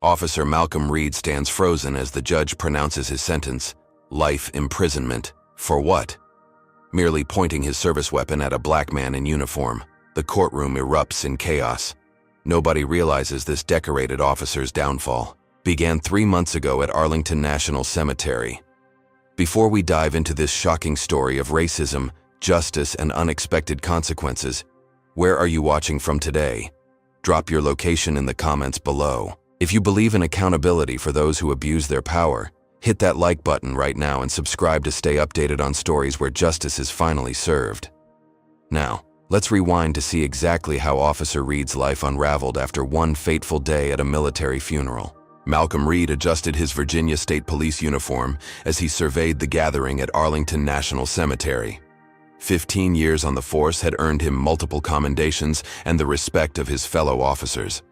Officer Malcolm Reed stands frozen as the judge pronounces his sentence, life imprisonment. For what? Merely pointing his service weapon at a black man in uniform. The courtroom erupts in chaos. Nobody realizes this decorated officer's downfall began 3 months ago at Arlington National Cemetery. Before we dive into this shocking story of racism, justice, and unexpected consequences, where are you watching from today? Drop your location in the comments below. If you believe in accountability for those who abuse their power, hit that like button right now and subscribe to stay updated on stories where justice is finally served. Now, let's rewind to see exactly how Officer Reed's life unraveled after one fateful day at a military funeral. Malcolm Reed adjusted his Virginia State Police uniform as he surveyed the gathering at Arlington National Cemetery. 15 years on the force had earned him multiple commendations and the respect of his fellow officers.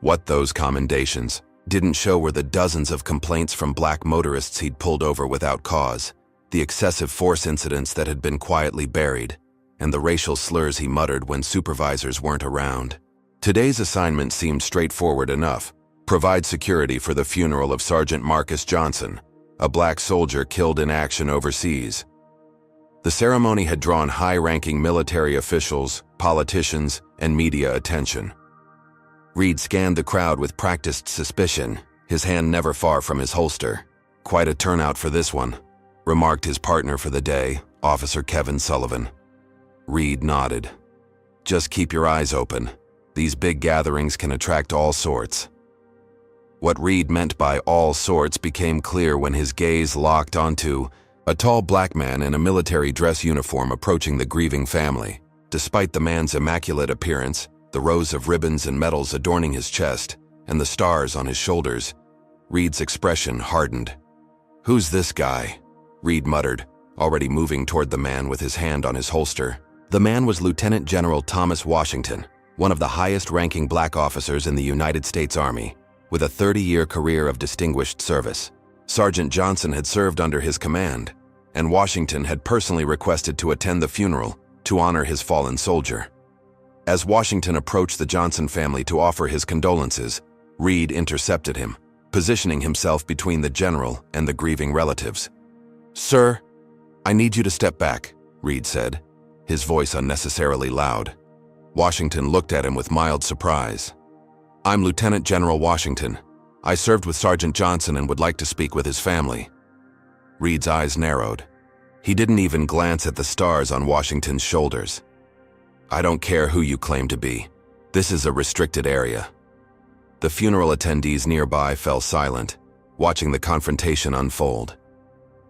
What those commendations didn't show were the dozens of complaints from black motorists he'd pulled over without cause, the excessive force incidents that had been quietly buried, and the racial slurs he muttered when supervisors weren't around. Today's assignment seemed straightforward enough: provide security for the funeral of Sergeant Marcus Johnson, a black soldier killed in action overseas. The ceremony had drawn high-ranking military officials, politicians, and media attention. Reed scanned the crowd with practiced suspicion, his hand never far from his holster. "Quite a turnout for this one," remarked his partner for the day, Officer Kevin Sullivan. Reed nodded. "Just keep your eyes open. These big gatherings can attract all sorts." What Reed meant by all sorts became clear when his gaze locked onto a tall black man in a military dress uniform approaching the grieving family. Despite the man's immaculate appearance, the rows of ribbons and medals adorning his chest, and the stars on his shoulders, Reed's expression hardened. "Who's this guy?" Reed muttered, already moving toward the man with his hand on his holster. The man was Lieutenant General Thomas Washington, one of the highest-ranking black officers in the United States Army, with a 30-year career of distinguished service. Sergeant Johnson had served under his command, and Washington had personally requested to attend the funeral to honor his fallen soldier. As Washington approached the Johnson family to offer his condolences, Reed intercepted him, positioning himself between the general and the grieving relatives. "Sir, I need you to step back," Reed said, his voice unnecessarily loud. Washington looked at him with mild surprise. "I'm Lieutenant General Washington. I served with Sergeant Johnson and would like to speak with his family." Reed's eyes narrowed. He didn't even glance at the stars on Washington's shoulders. "I don't care who you claim to be. This is a restricted area." The funeral attendees nearby fell silent, watching the confrontation unfold.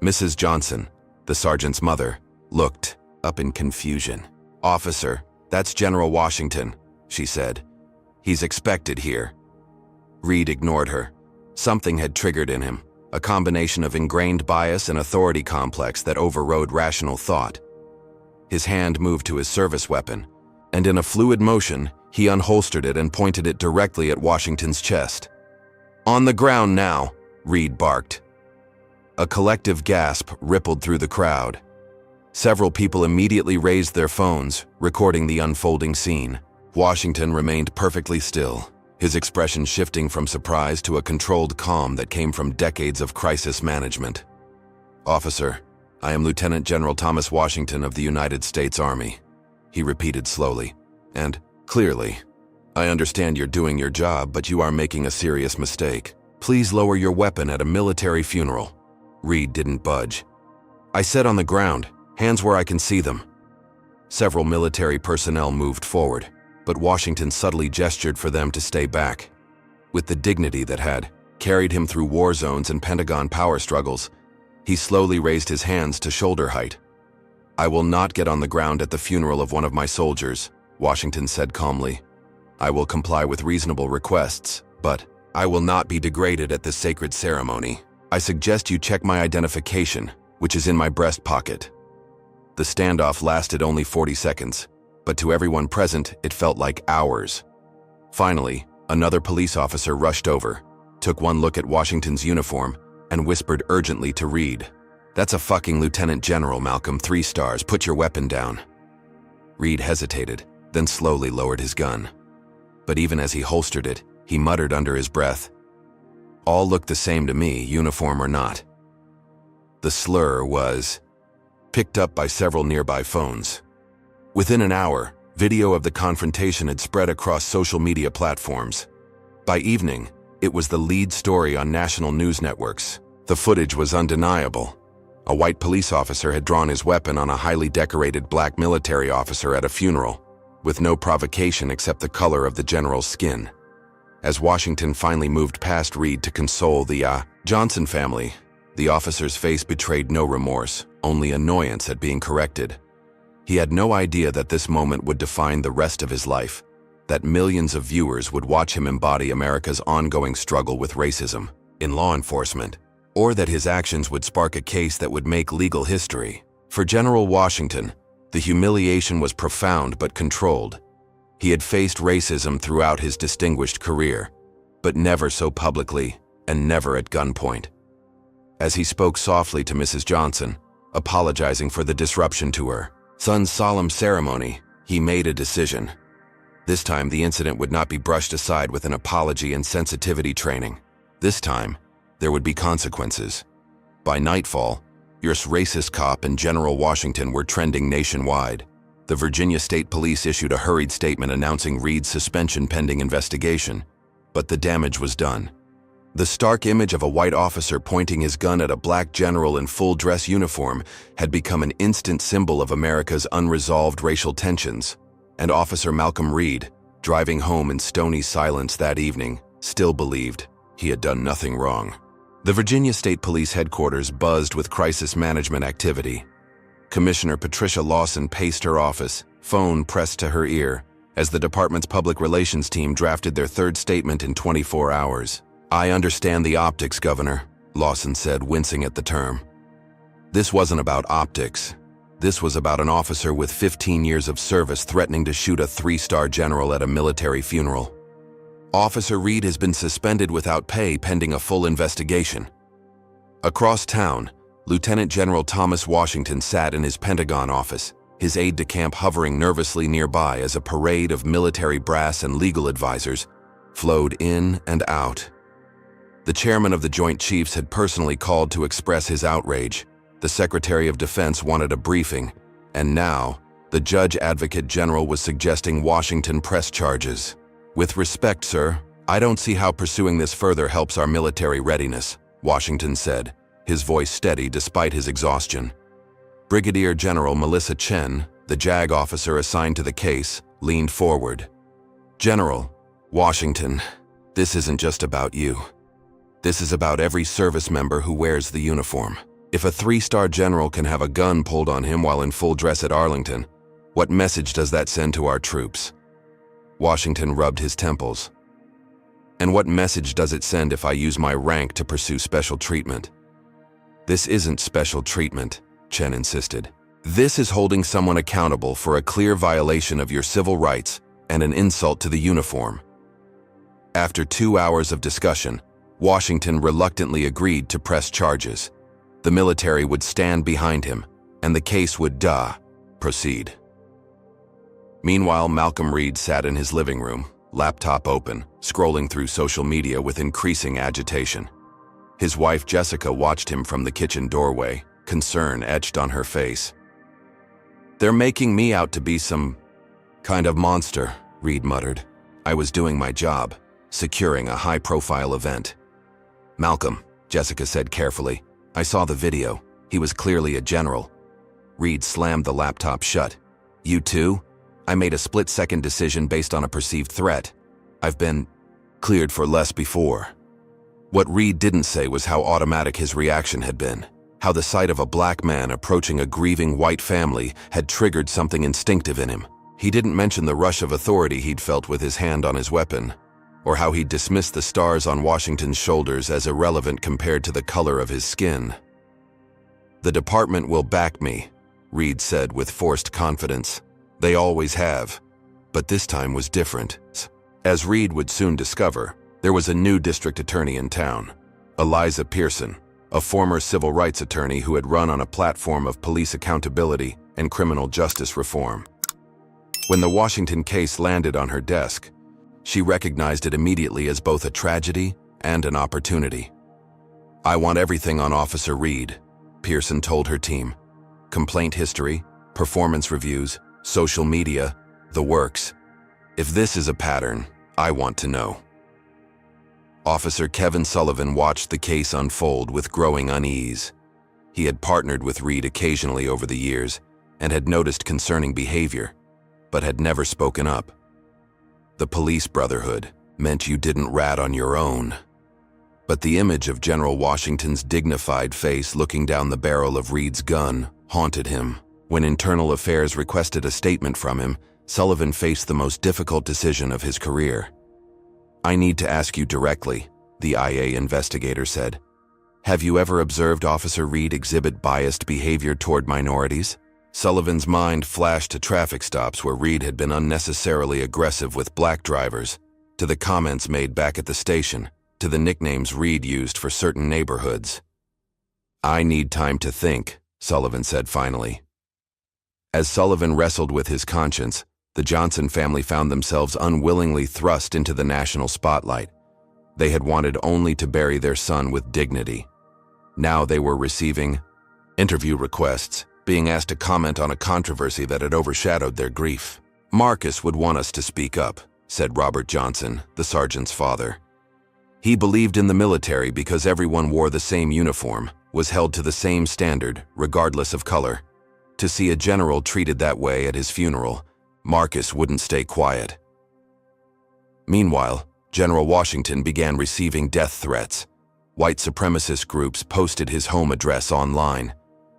Mrs. Johnson, the sergeant's mother, looked up in confusion. "Officer, that's General Washington," she said. "He's expected here." Reed ignored her. Something had triggered in him, a combination of ingrained bias and authority complex that overrode rational thought. His hand moved to his service weapon, and in a fluid motion, he unholstered it and pointed it directly at Washington's chest. "On the ground now," Reed barked. A collective gasp rippled through the crowd. Several people immediately raised their phones, recording the unfolding scene. Washington remained perfectly still, his expression shifting from surprise to a controlled calm that came from decades of crisis management. "Officer, I am Lieutenant General Thomas Washington of the United States Army," he repeated slowly, and clearly. "I understand you're doing your job, but you are making a serious mistake. Please lower your weapon at a military funeral." Reed didn't budge. "I said on the ground, hands where I can see them." Several military personnel moved forward, but Washington subtly gestured for them to stay back. With the dignity that had carried him through war zones and Pentagon power struggles, he slowly raised his hands to shoulder height. "I will not get on the ground at the funeral of one of my soldiers," Washington said calmly. "I will comply with reasonable requests, but I will not be degraded at this sacred ceremony. I suggest you check my identification, which is in my breast pocket." The standoff lasted only 40 seconds, but to everyone present, it felt like hours. Finally, another police officer rushed over, took one look at Washington's uniform, and whispered urgently to Reed, "That's a fucking Lieutenant General, Malcolm, 3 stars, put your weapon down." Reed hesitated, then slowly lowered his gun. But even as he holstered it, he muttered under his breath, All looked the same to me, uniform or not. The slur was picked up by several nearby phones. Within an hour, video of the confrontation had spread across social media platforms. By evening, it was the lead story on national news networks. The footage was undeniable. A white police officer had drawn his weapon on a highly decorated black military officer at a funeral, with no provocation except the color of the general's skin. As Washington finally moved past Reed to console the Johnson family, the officer's face betrayed no remorse, only annoyance at being corrected. He had no idea that this moment would define the rest of his life, that millions of viewers would watch him embody America's ongoing struggle with racism in law enforcement, or that his actions would spark a case that would make legal history. For General Washington, the humiliation was profound but controlled. He had faced racism throughout his distinguished career, but never so publicly and never at gunpoint. As he spoke softly to Mrs. Johnson, apologizing for the disruption to her son's solemn ceremony, he made a decision. This time, the incident would not be brushed aside with an apology and sensitivity training. This time, there would be consequences. By nightfall, your racist cop and General Washington were trending nationwide. The Virginia State Police issued a hurried statement announcing Reed's suspension pending investigation, but the damage was done. The stark image of a white officer pointing his gun at a black general in full dress uniform had become an instant symbol of America's unresolved racial tensions, and Officer Malcolm Reed, driving home in stony silence that evening, still believed he had done nothing wrong. The Virginia State Police headquarters buzzed with crisis management activity. Commissioner Patricia Lawson paced her office, phone pressed to her ear, as the department's public relations team drafted their third statement in 24 hours. "I understand the optics, Governor," Lawson said, wincing at the term. This wasn't about optics. This was about an officer with 15 years of service threatening to shoot a 3-star general at a military funeral. Officer Reed has been suspended without pay pending a full investigation. Across town, Lieutenant General Thomas Washington sat in his Pentagon office, his aide-de-camp hovering nervously nearby as a parade of military brass and legal advisors flowed in and out. The chairman of the Joint Chiefs had personally called to express his outrage. The Secretary of Defense wanted a briefing, and now, the Judge Advocate General was suggesting Washington press charges. "With respect, sir, I don't see how pursuing this further helps our military readiness," Washington said, his voice steady despite his exhaustion. Brigadier General Melissa Chen, the JAG officer assigned to the case, leaned forward. "General, Washington, this isn't just about you. This is about every service member who wears the uniform. If a 3-star general can have a gun pulled on him while in full dress at Arlington, what message does that send to our troops?" Washington rubbed his temples. "And what message does it send if I use my rank to pursue special treatment?" "This isn't special treatment," Chen insisted. "This is holding someone accountable for a clear violation of your civil rights and an insult to the uniform." After 2 hours of discussion, Washington reluctantly agreed to press charges. The military would stand behind him, and the case would proceed. Meanwhile, Malcolm Reed sat in his living room, laptop open, scrolling through social media with increasing agitation. His wife Jessica watched him from the kitchen doorway, concern etched on her face. "They're making me out to be some kind of monster," Reed muttered. "I was doing my job, securing a high-profile event." "Malcolm," Jessica said carefully, "I saw the video. He was clearly a general." Reed slammed the laptop shut. "You too? I made a split-second decision based on a perceived threat. I've been cleared for less before." What Reed didn't say was how automatic his reaction had been, how the sight of a black man approaching a grieving white family had triggered something instinctive in him. He didn't mention the rush of authority he'd felt with his hand on his weapon, or how he dismissed the stars on Washington's shoulders as irrelevant compared to the color of his skin. "The department will back me," Reed said with forced confidence. "They always have, but this time was different." As Reed would soon discover, there was a new district attorney in town, Eliza Pearson, a former civil rights attorney who had run on a platform of police accountability and criminal justice reform. When the Washington case landed on her desk, she recognized it immediately as both a tragedy and an opportunity. "I want everything on Officer Reed," Pearson told her team. "Complaint history, performance reviews, social media, the works. If this is a pattern, I want to know." Officer Kevin Sullivan watched the case unfold with growing unease. He had partnered with Reed occasionally over the years and had noticed concerning behavior, but had never spoken up. The police brotherhood meant you didn't rat on your own. But the image of General Washington's dignified face looking down the barrel of Reed's gun haunted him. When Internal Affairs requested a statement from him, Sullivan faced the most difficult decision of his career. "I need to ask you directly," the IA investigator said. "Have you ever observed Officer Reed exhibit biased behavior toward minorities?" Sullivan's mind flashed to traffic stops where Reed had been unnecessarily aggressive with black drivers, to the comments made back at the station, to the nicknames Reed used for certain neighborhoods. "I need time to think," Sullivan said finally. As Sullivan wrestled with his conscience, the Johnson family found themselves unwillingly thrust into the national spotlight. They had wanted only to bury their son with dignity. Now they were receiving interview requests, being asked to comment on a controversy that had overshadowed their grief. "Marcus would want us to speak up," said Robert Johnson, the sergeant's father. He believed in the military because everyone wore the same uniform, was held to the same standard, regardless of color. To see a general treated that way at his funeral, Marcus wouldn't stay quiet. Meanwhile, General Washington began receiving death threats. White supremacist groups posted his home address online.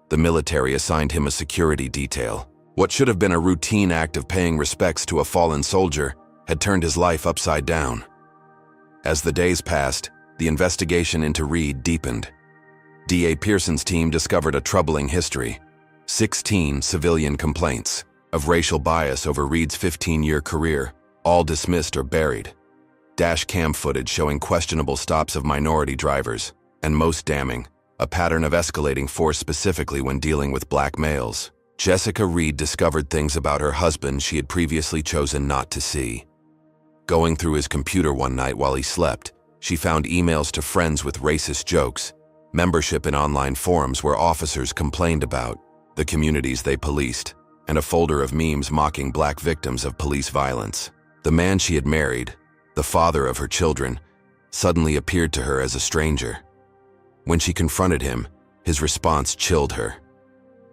The military assigned him a security detail. What should have been a routine act of paying respects to a fallen soldier had turned his life upside down. As the days passed, the investigation into Reed deepened. DA Pearson's team discovered a troubling history: 16 civilian complaints of racial bias over Reed's 15-year career, all dismissed or buried. Dash cam footage showing questionable stops of minority drivers, and most damning, a pattern of escalating force specifically when dealing with black males. Jessica Reed discovered things about her husband she had previously chosen not to see. Going through his computer one night while he slept, she found emails to friends with racist jokes, membership in online forums where officers complained about the communities they policed, and a folder of memes mocking black victims of police violence. The man she had married, the father of her children, suddenly appeared to her as a stranger. When she confronted him, his response chilled her.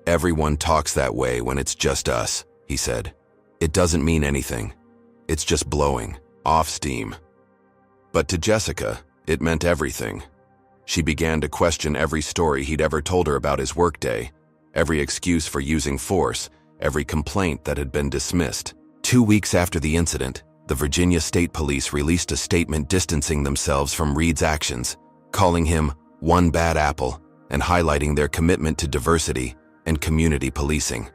"Everyone talks that way when it's just us," he said. "It doesn't mean anything. It's just blowing off steam." But to Jessica, it meant everything. She began to question every story he'd ever told her about his workday, every excuse for using force, every complaint that had been dismissed. 2 weeks after the incident, the Virginia State Police released a statement distancing themselves from Reed's actions, calling him one bad apple and highlighting their commitment to diversity and community policing.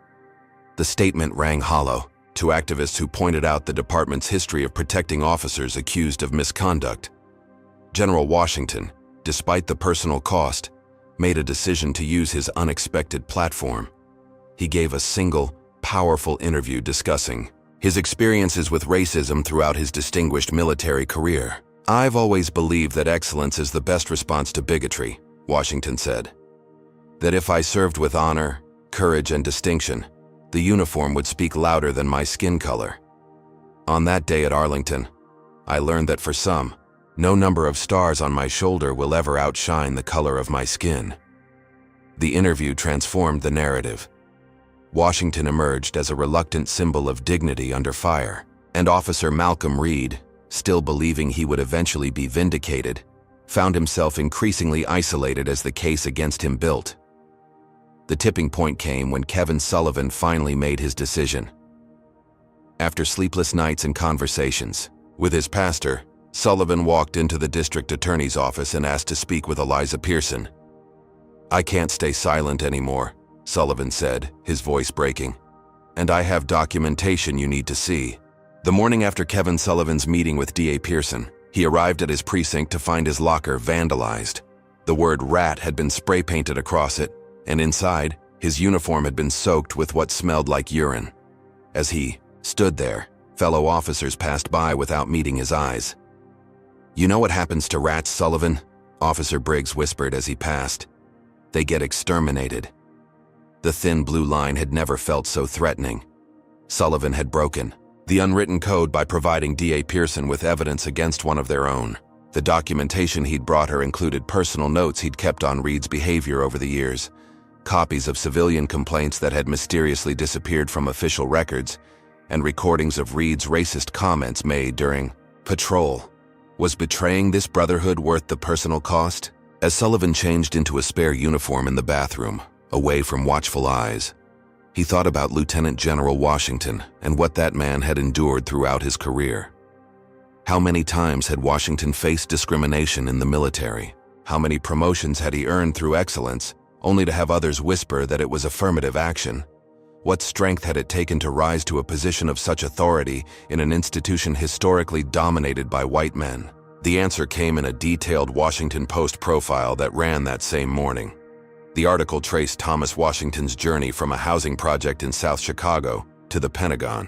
The statement rang hollow to activists who pointed out the department's history of protecting officers accused of misconduct. General Washington, despite the personal cost, made a decision to use his unexpected platform. He gave a single, powerful interview discussing his experiences with racism throughout his distinguished military career. "I've always believed that excellence is the best response to bigotry," Washington said. "That if I served with honor, courage, and distinction, the uniform would speak louder than my skin color. On that day at Arlington, I learned that for some, no number of stars on my shoulder will ever outshine the color of my skin." The interview transformed the narrative. Washington emerged as a reluctant symbol of dignity under fire, and Officer Malcolm Reed, still believing he would eventually be vindicated, found himself increasingly isolated as the case against him built. The tipping point came when Kevin Sullivan finally made his decision. After sleepless nights and conversations with his pastor, Sullivan walked into the district attorney's office and asked to speak with Eliza Pearson. "I can't stay silent anymore," Sullivan said, his voice breaking. "And I have documentation you need to see." The morning after Kevin Sullivan's meeting with DA Pearson, he arrived at his precinct to find his locker vandalized. The word "rat" had been spray painted across it, and inside, his uniform had been soaked with what smelled like urine. As he stood there, fellow officers passed by without meeting his eyes. "You know what happens to rats, Sullivan?" Officer Briggs whispered as he passed. "They get exterminated." The thin blue line had never felt so threatening. Sullivan had broken the unwritten code by providing DA Pearson with evidence against one of their own. The documentation he'd brought her included personal notes he'd kept on Reed's behavior over the years, copies of civilian complaints that had mysteriously disappeared from official records, and recordings of Reed's racist comments made during patrol. Was betraying this brotherhood worth the personal cost? As Sullivan changed into a spare uniform in the bathroom, away from watchful eyes, he thought about Lieutenant General Washington and what that man had endured throughout his career. How many times had Washington faced discrimination in the military? How many promotions had he earned through excellence, only to have others whisper that it was affirmative action? What strength had it taken to rise to a position of such authority in an institution historically dominated by white men? The answer came in a detailed Washington Post profile that ran that same morning. The article traced Thomas Washington's journey from a housing project in South Chicago to the Pentagon.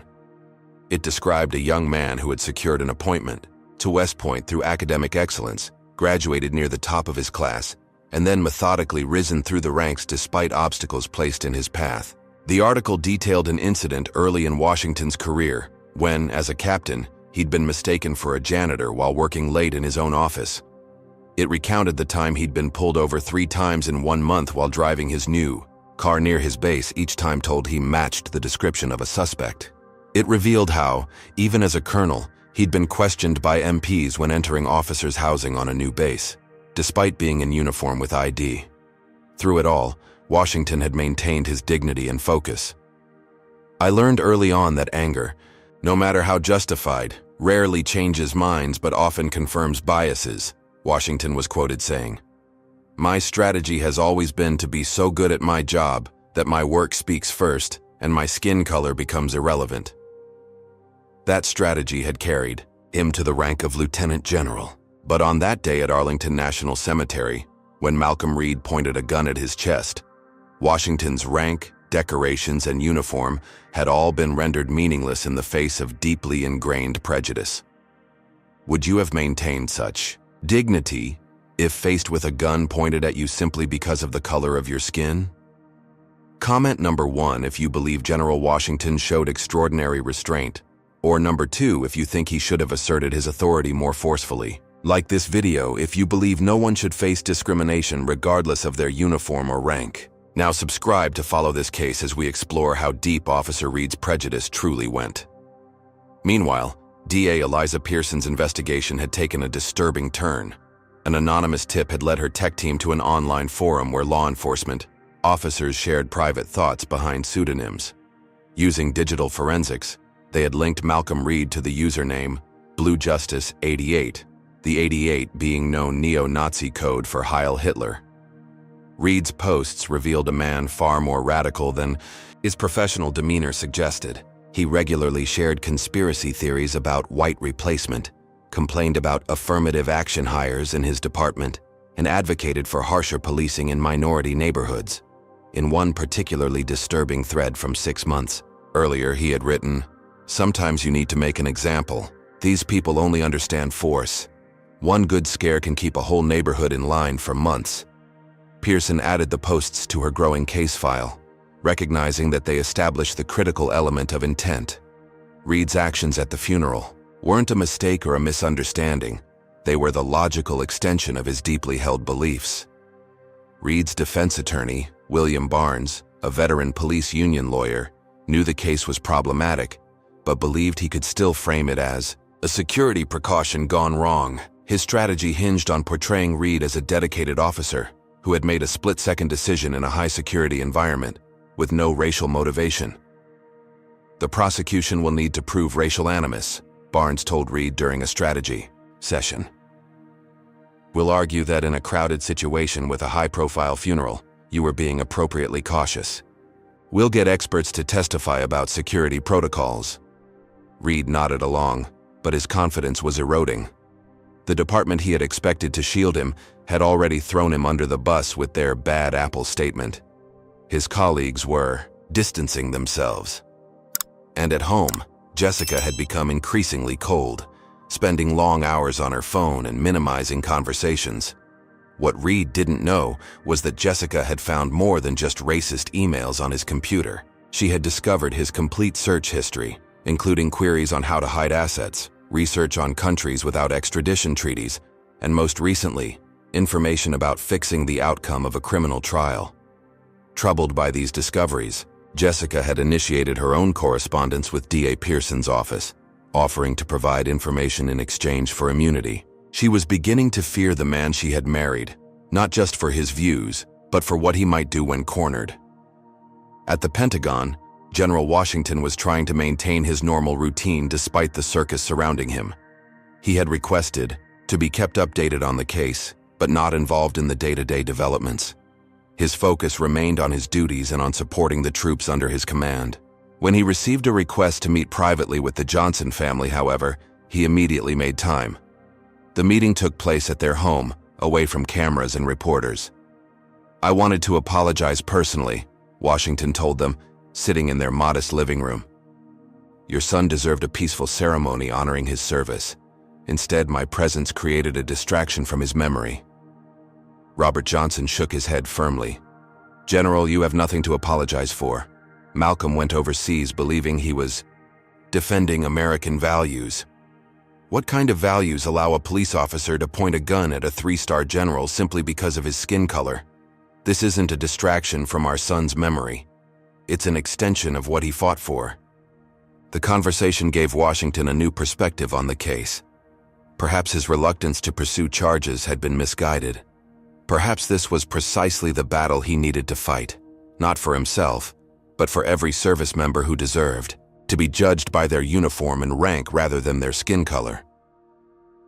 It described a young man who had secured an appointment to West Point through academic excellence, graduated near the top of his class, and then methodically risen through the ranks despite obstacles placed in his path. The article detailed an incident early in Washington's career when, as a captain, he'd been mistaken for a janitor while working late in his own office. It recounted the time he'd been pulled over 3 times in 1 month while driving his new car near his base, each time told he matched the description of a suspect. It revealed how, even as a colonel, he'd been questioned by MPs when entering officers' housing on a new base, despite being in uniform with ID. Through it all, Washington had maintained his dignity and focus. "I learned early on that anger, no matter how justified, rarely changes minds but often confirms biases," Washington was quoted saying. "My strategy has always been to be so good at my job that my work speaks first and my skin color becomes irrelevant." That strategy had carried him to the rank of lieutenant general. But on that day at Arlington National Cemetery, when Malcolm Reed pointed a gun at his chest, Washington's rank, decorations, and uniform had all been rendered meaningless in the face of deeply ingrained prejudice. Would you have maintained such dignity if faced with a gun pointed at you simply because of the color of your skin? Comment number 1 if you believe General Washington showed extraordinary restraint, or number 2 if you think he should have asserted his authority more forcefully. Like this video if you believe no one should face discrimination regardless of their uniform or rank. Now subscribe to follow this case as we explore how deep Officer Reed's prejudice truly went. Meanwhile, DA Eliza Pearson's investigation had taken a disturbing turn. An anonymous tip had led her tech team to an online forum where law enforcement officers shared private thoughts behind pseudonyms. Using digital forensics, they had linked Malcolm Reed to the username Blue Justice 88, the 88 being known neo-Nazi code for Heil Hitler. Reed's posts revealed a man far more radical than his professional demeanor suggested. He regularly shared conspiracy theories about white replacement, complained about affirmative action hires in his department, and advocated for harsher policing in minority neighborhoods. In one particularly disturbing thread from 6 months earlier, he had written, "Sometimes you need to make an example. These people only understand force. One good scare can keep a whole neighborhood in line for months." Pearson added the posts to her growing case file, recognizing that they established the critical element of intent. Reed's actions at the funeral weren't a mistake or a misunderstanding. They were the logical extension of his deeply held beliefs. Reed's defense attorney, William Barnes, a veteran police union lawyer, knew the case was problematic, but believed he could still frame it as a security precaution gone wrong. His strategy hinged on portraying Reed as a dedicated officer who had made a split-second decision in a high-security environment with no racial motivation. "The prosecution will need to prove racial animus," Barnes told Reed during a strategy session. "We'll argue that in a crowded situation with a high-profile funeral, you were being appropriately cautious. We'll get experts to testify about security protocols." Reed nodded along, but his confidence was eroding. The department he had expected to shield him had already thrown him under the bus with their bad apple statement. His colleagues were distancing themselves. And at home, Jessica had become increasingly cold. spending long hours on her phone and minimizing conversations. What Reed didn't know was that Jessica had found more than just racist emails on his computer. She had discovered his complete search history, including queries on how to hide assets, research on countries without extradition treaties, and most recently, information about fixing the outcome of a criminal trial. Troubled by these discoveries, Jessica had initiated her own correspondence with DA Pearson's office, offering to provide information in exchange for immunity. She was beginning to fear the man she had married, not just for his views, but for what he might do when cornered. At the Pentagon, General Washington was trying to maintain his normal routine despite the circus surrounding him. He had requested to be kept updated on the case, but not involved in the day-to-day developments. His focus remained on his duties and on supporting the troops under his command. When he received a request to meet privately with the Johnson family, however, he immediately made time. The meeting took place at their home, away from cameras and reporters. "I wanted to apologize personally," Washington told them, sitting in their modest living room. "Your son deserved a peaceful ceremony honoring his service. Instead, my presence created a distraction from his memory." Robert Johnson shook his head firmly. "General, you have nothing to apologize for. Malcolm went overseas believing he was defending American values. What kind of values allow a police officer to point a gun at a 3-star general simply because of his skin color? This isn't a distraction from our son's memory. It's an extension of what he fought for." The conversation gave Washington a new perspective on the case. Perhaps his reluctance to pursue charges had been misguided. Perhaps this was precisely the battle he needed to fight, not for himself, but for every service member who deserved to be judged by their uniform and rank rather than their skin color.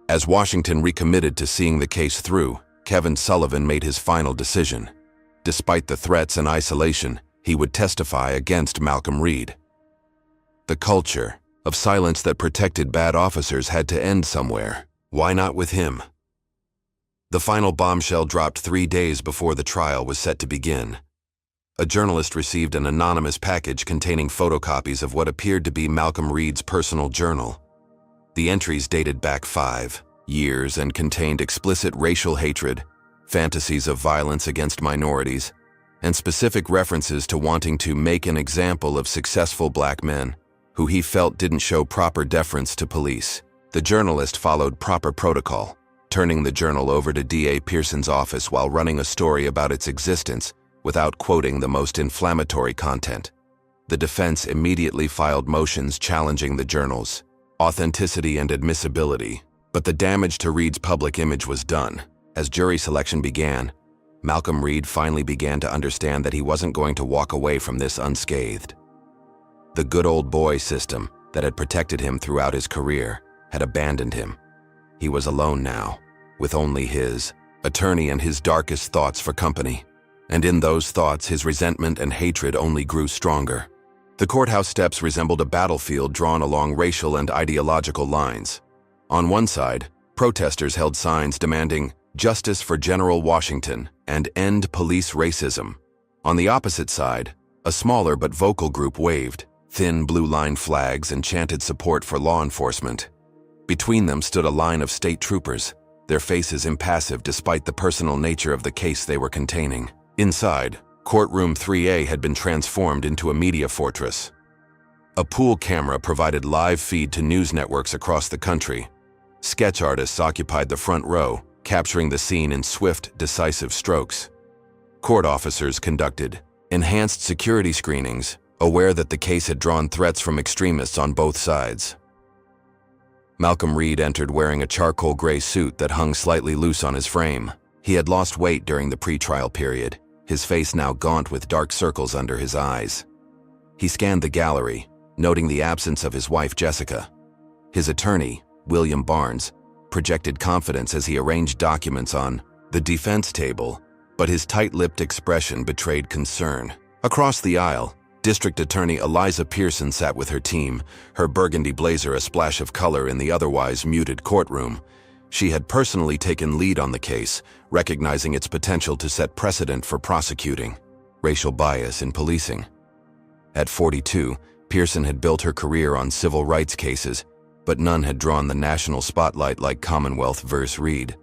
As Washington recommitted to seeing the case through, Kevin Sullivan made his final decision. Despite the threats and isolation, he would testify against Malcolm Reed. The culture of silence that protected bad officers had to end somewhere. Why not with him? The final bombshell dropped 3 days before the trial was set to begin. A journalist received an anonymous package containing photocopies of what appeared to be Malcolm Reed's personal journal. The entries dated back 5 years and contained explicit racial hatred, fantasies of violence against minorities, and specific references to wanting to make an example of successful black men who he felt didn't show proper deference to police. The journalist followed proper protocol, turning the journal over to DA Pearson's office while running a story about its existence without quoting the most inflammatory content. The defense immediately filed motions challenging the journal's authenticity and admissibility, but the damage to Reed's public image was done. As jury selection began, Malcolm Reed finally began to understand that he wasn't going to walk away from this unscathed. The good old boy system that had protected him throughout his career had abandoned him. He was alone now, with only his attorney and his darkest thoughts for company. And in those thoughts, his resentment and hatred only grew stronger. The courthouse steps resembled a battlefield drawn along racial and ideological lines. On one side, protesters held signs demanding justice for General Washington and end police racism. On the opposite side, a smaller but vocal group waved thin blue-line flags and chanted support for law enforcement. Between them stood a line of state troopers, their faces impassive despite the personal nature of the case they were containing. Inside, Courtroom 3A had been transformed into a media fortress. A pool camera provided live feed to news networks across the country. Sketch artists occupied the front row, capturing the scene in swift, decisive strokes. Court officers conducted enhanced security screenings, aware that the case had drawn threats from extremists on both sides. Malcolm Reed entered wearing a charcoal gray suit that hung slightly loose on his frame. He had lost weight during the pretrial period, his face now gaunt with dark circles under his eyes. He scanned the gallery, noting the absence of his wife Jessica. His attorney, William Barnes, projected confidence as he arranged documents on the defense table, but his tight-lipped expression betrayed concern. Across the aisle, District Attorney Eliza Pearson sat with her team, her burgundy blazer a splash of color in the otherwise muted courtroom. She had personally taken lead on the case, recognizing its potential to set precedent for prosecuting racial bias in policing. At 42, Pearson had built her career on civil rights cases, but none had drawn the national spotlight like Commonwealth vs. Reed.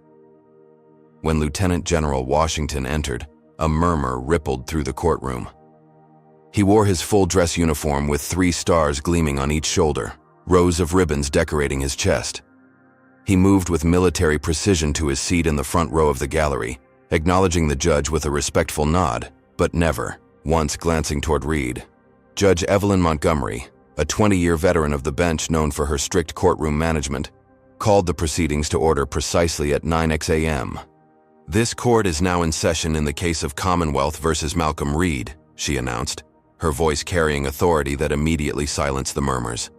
When Lieutenant General Washington entered, a murmur rippled through the courtroom. He wore his full-dress uniform with 3 stars gleaming on each shoulder, rows of ribbons decorating his chest. He moved with military precision to his seat in the front row of the gallery, acknowledging the judge with a respectful nod, but never once glancing toward Reed. Judge Evelyn Montgomery, a 20-year veteran of the bench known for her strict courtroom management, called the proceedings to order precisely at 9 a.m. "This court is now in session in the case of Commonwealth versus Malcolm Reed," she announced, her voice carrying authority that immediately silenced the murmurs.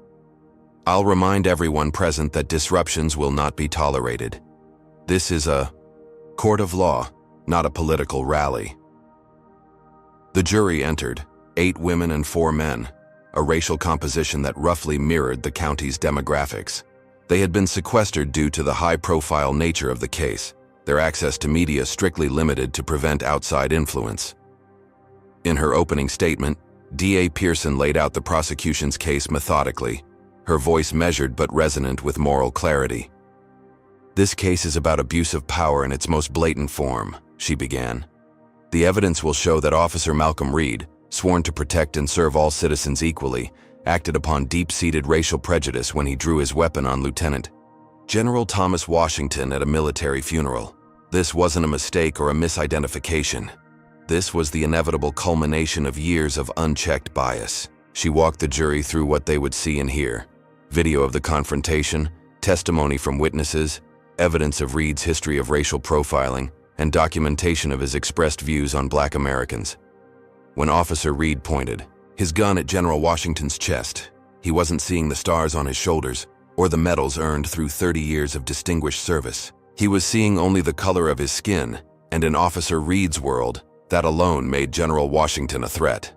"I'll remind everyone present that disruptions will not be tolerated. This is a court of law, not a political rally." The jury entered, 8 women and 4 men, a racial composition that roughly mirrored the county's demographics. They had been sequestered due to the high-profile nature of the case, their access to media strictly limited to prevent outside influence. In her opening statement, D.A. Pearson laid out the prosecution's case methodically, her voice measured but resonant with moral clarity. "This case is about abuse of power in its most blatant form," she began. "The evidence will show that Officer Malcolm Reed, sworn to protect and serve all citizens equally, acted upon deep-seated racial prejudice when he drew his weapon on Lieutenant General Thomas Washington at a military funeral. This wasn't a mistake or a misidentification. This was the inevitable culmination of years of unchecked bias." She walked the jury through what they would see and hear: video of the confrontation, testimony from witnesses, evidence of Reed's history of racial profiling, and documentation of his expressed views on Black Americans. When Officer Reed pointed his gun at General Washington's chest, he wasn't seeing the stars on his shoulders or the medals earned through 30 years of distinguished service. He was seeing only the color of his skin, and in Officer Reed's world, that alone made General Washington a threat.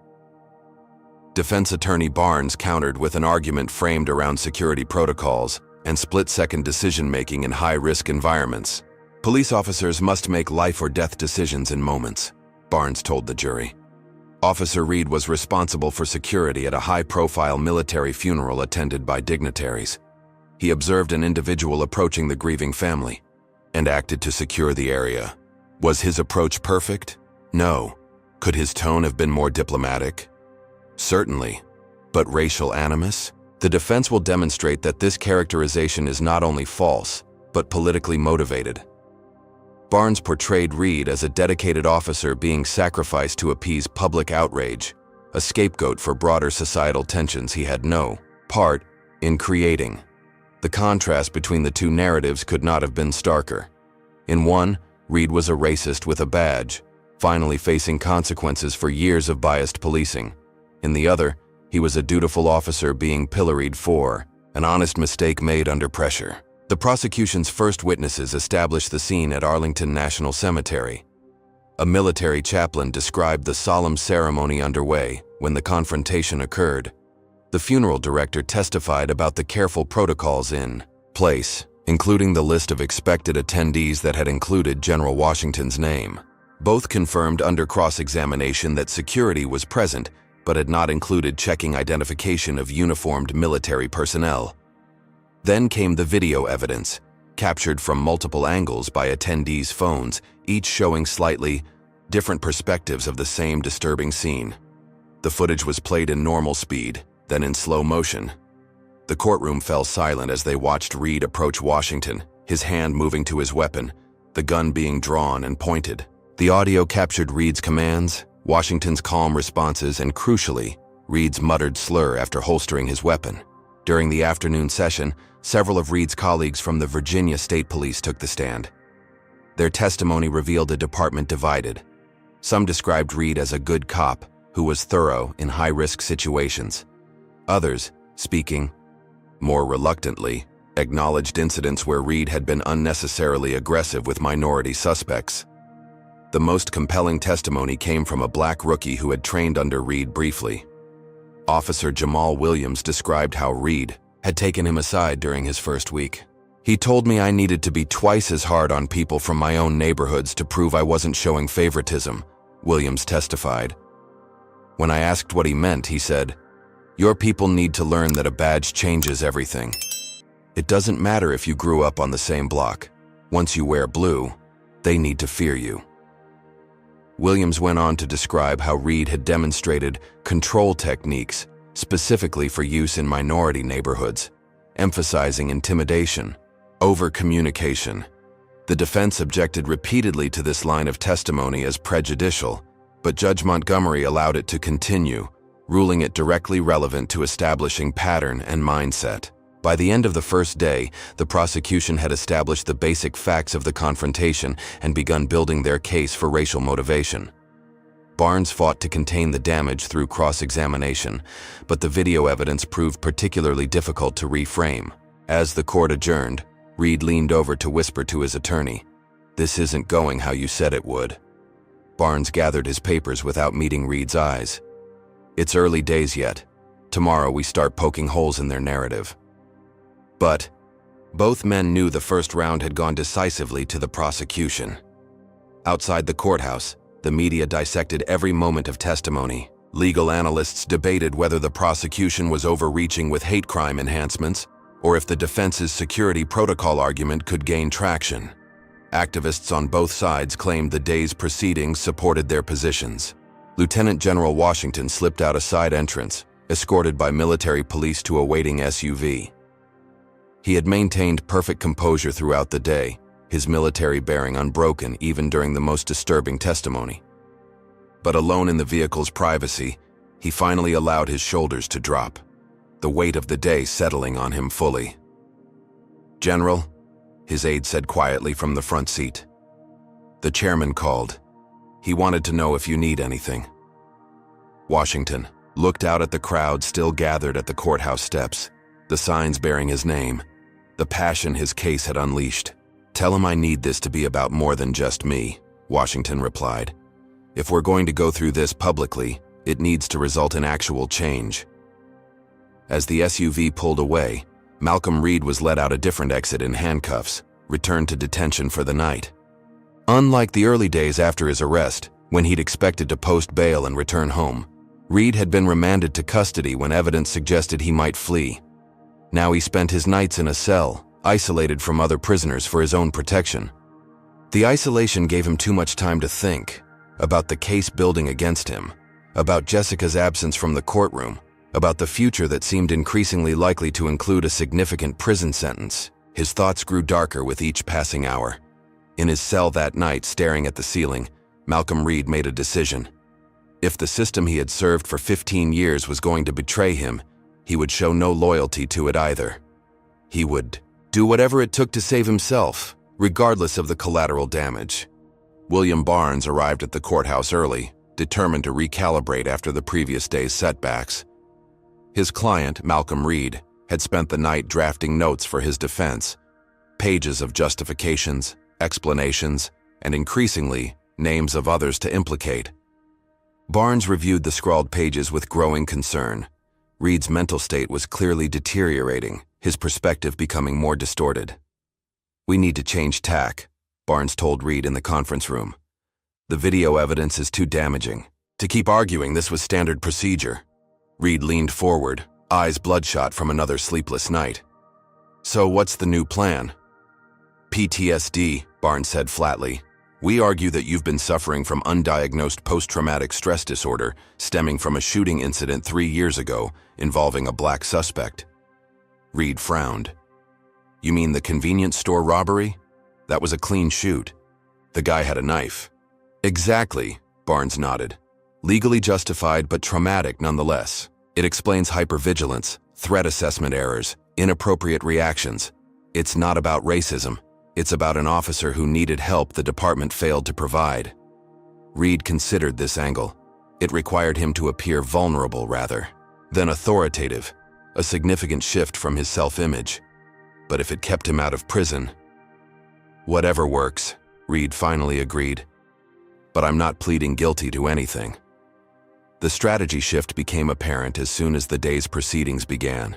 Defense Attorney Barnes countered with an argument framed around security protocols and split-second decision-making in high-risk environments. "Police officers must make life-or-death decisions in moments," Barnes told the jury. Officer Reed was responsible for security at a high-profile military funeral attended by dignitaries. He observed an individual approaching the grieving family and acted to secure the area. Was his approach perfect? No. Could his tone have been more diplomatic? Certainly. But racial animus? The defense will demonstrate that this characterization is not only false, but politically motivated. Barnes portrayed Reed as a dedicated officer being sacrificed to appease public outrage, a scapegoat for broader societal tensions he had no part in creating. The contrast between the two narratives could not have been starker. In one, Reed was a racist with a badge, finally facing consequences for years of biased policing. In the other, he was a dutiful officer being pilloried for an honest mistake made under pressure. The prosecution's first witnesses established the scene at Arlington National Cemetery. A military chaplain described the solemn ceremony underway when the confrontation occurred. The funeral director testified about the careful protocols in place, including the list of expected attendees that had included General Washington's name. Both confirmed under cross-examination that security was present, but had not included checking identification of uniformed military personnel. Then came the video evidence, captured from multiple angles by attendees' phones, each showing slightly different perspectives of the same disturbing scene. The footage was played in normal speed, then in slow motion. The courtroom fell silent as they watched Reed approach Washington, his hand moving to his weapon, the gun being drawn and pointed. The audio captured Reed's commands, Washington's calm responses, and crucially, Reed's muttered slur after holstering his weapon. During the afternoon session, several of Reed's colleagues from the Virginia State Police took the stand. Their testimony revealed a department divided. Some described Reed as a good cop who was thorough in high-risk situations. Others, speaking more reluctantly, acknowledged incidents where Reed had been unnecessarily aggressive with minority suspects. The most compelling testimony came from a Black rookie who had trained under Reed briefly. Officer Jamal Williams described how Reed had taken him aside during his first week. "He told me I needed to be twice as hard on people from my own neighborhoods to prove I wasn't showing favoritism," Williams testified. When I asked what he meant, he said, "Your people need to learn that a badge changes everything." It doesn't matter if you grew up on the same block. Once you wear blue, they need to fear you. Williams went on to describe how Reed had demonstrated control techniques specifically for use in minority neighborhoods, emphasizing intimidation, over-communication. The defense objected repeatedly to this line of testimony as prejudicial, but Judge Montgomery allowed it to continue, ruling it directly relevant to establishing pattern and mindset. By the end of the first day, the prosecution had established the basic facts of the confrontation and begun building their case for racial motivation. Barnes fought to contain the damage through cross-examination, but the video evidence proved particularly difficult to reframe. As the court adjourned, Reed leaned over to whisper to his attorney, "This isn't going how you said it would." Barnes gathered his papers without meeting Reed's eyes. "It's early days yet. Tomorrow we start poking holes in their narrative." But both men knew the first round had gone decisively to the prosecution. Outside the courthouse, the media dissected every moment of testimony. Legal analysts debated whether the prosecution was overreaching with hate crime enhancements or if the defense's security protocol argument could gain traction. Activists on both sides claimed the day's proceedings supported their positions. Lieutenant General Washington slipped out a side entrance, escorted by military police to a waiting SUV. He had maintained perfect composure throughout the day, his military bearing unbroken even during the most disturbing testimony. But alone in the vehicle's privacy, he finally allowed his shoulders to drop, the weight of the day settling on him fully. "General," his aide said quietly from the front seat. The chairman called. He wanted to know if you need anything. Washington looked out at the crowd still gathered at the courthouse steps, the signs bearing his name, the passion his case had unleashed. "Tell him I need this to be about more than just me," Washington replied. "If we're going to go through this publicly, it needs to result in actual change." As the SUV pulled away, Malcolm Reed was led out a different exit in handcuffs, returned to detention for the night. Unlike the early days after his arrest, when he'd expected to post bail and return home, Reed had been remanded to custody when evidence suggested he might flee. Now he spent his nights in a cell, isolated from other prisoners for his own protection. The isolation gave him too much time to think about the case building against him, about Jessica's absence from the courtroom, about the future that seemed increasingly likely to include a significant prison sentence. His thoughts grew darker with each passing hour. In his cell that night, staring at the ceiling, Malcolm Reed made a decision. If the system he had served for 15 years was going to betray him, he would show no loyalty to it either. He would do whatever it took to save himself, regardless of the collateral damage. William Barnes arrived at the courthouse early, determined to recalibrate after the previous day's setbacks. His client, Malcolm Reed, had spent the night drafting notes for his defense, pages of justifications, explanations, and increasingly, names of others to implicate. Barnes reviewed the scrawled pages with growing concern. Reed's mental state was clearly deteriorating, his perspective becoming more distorted. "We need to change tack," Barnes told Reed in the conference room. "The video evidence is too damaging. To keep arguing this was standard procedure." Reed leaned forward, eyes bloodshot from another sleepless night. "So what's the new plan?" "PTSD, Barnes said flatly. "We argue that you've been suffering from undiagnosed post-traumatic stress disorder stemming from a shooting incident 3 years ago involving a black suspect." Reed frowned. "You mean the convenience store robbery? That was a clean shoot. The guy had a knife." "Exactly," Barnes nodded. "Legally justified but traumatic nonetheless. It explains hypervigilance, threat assessment errors, inappropriate reactions. It's not about racism. It's about an officer who needed help the department failed to provide." Reed considered this angle. It required him to appear vulnerable rather than authoritative, a significant shift from his self-image. But if it kept him out of prison... "Whatever works," Reed finally agreed. "But I'm not pleading guilty to anything." The strategy shift became apparent as soon as the day's proceedings began.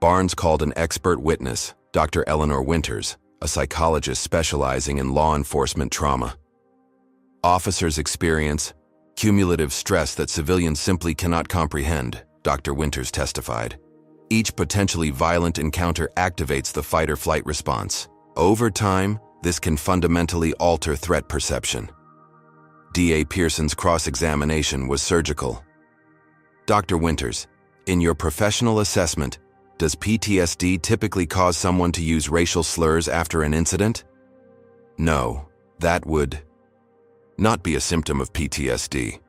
Barnes called an expert witness, Dr. Eleanor Winters, a psychologist specializing in law enforcement trauma. "Officers experience cumulative stress that civilians simply cannot comprehend," Dr. Winters testified. Each potentially violent encounter activates the fight-or-flight response. Over time, this can fundamentally alter threat perception. D.A. Pearson's cross-examination was surgical. Dr. Winters, in your professional assessment, does PTSD typically cause someone to use racial slurs after an incident? No, that would not be a symptom of PTSD.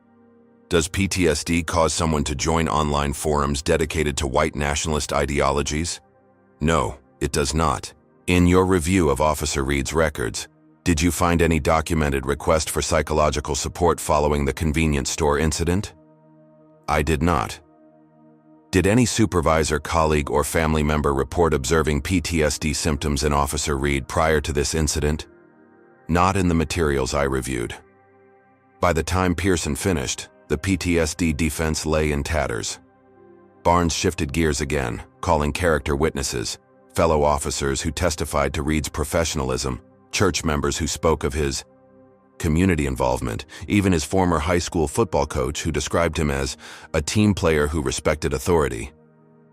Does PTSD cause someone to join online forums dedicated to white nationalist ideologies? No, it does not. In your review of Officer Reed's records, did you find any documented request for psychological support following the convenience store incident? I did not. Did any supervisor, colleague, or family member report observing PTSD symptoms in Officer Reed prior to this incident? Not in the materials I reviewed. By the time Pearson finished, the PTSD defense lay in tatters. Barnes shifted gears again, calling character witnesses, fellow officers who testified to Reed's professionalism, church members who spoke of his community involvement, even his former high school football coach who described him as a team player who respected authority.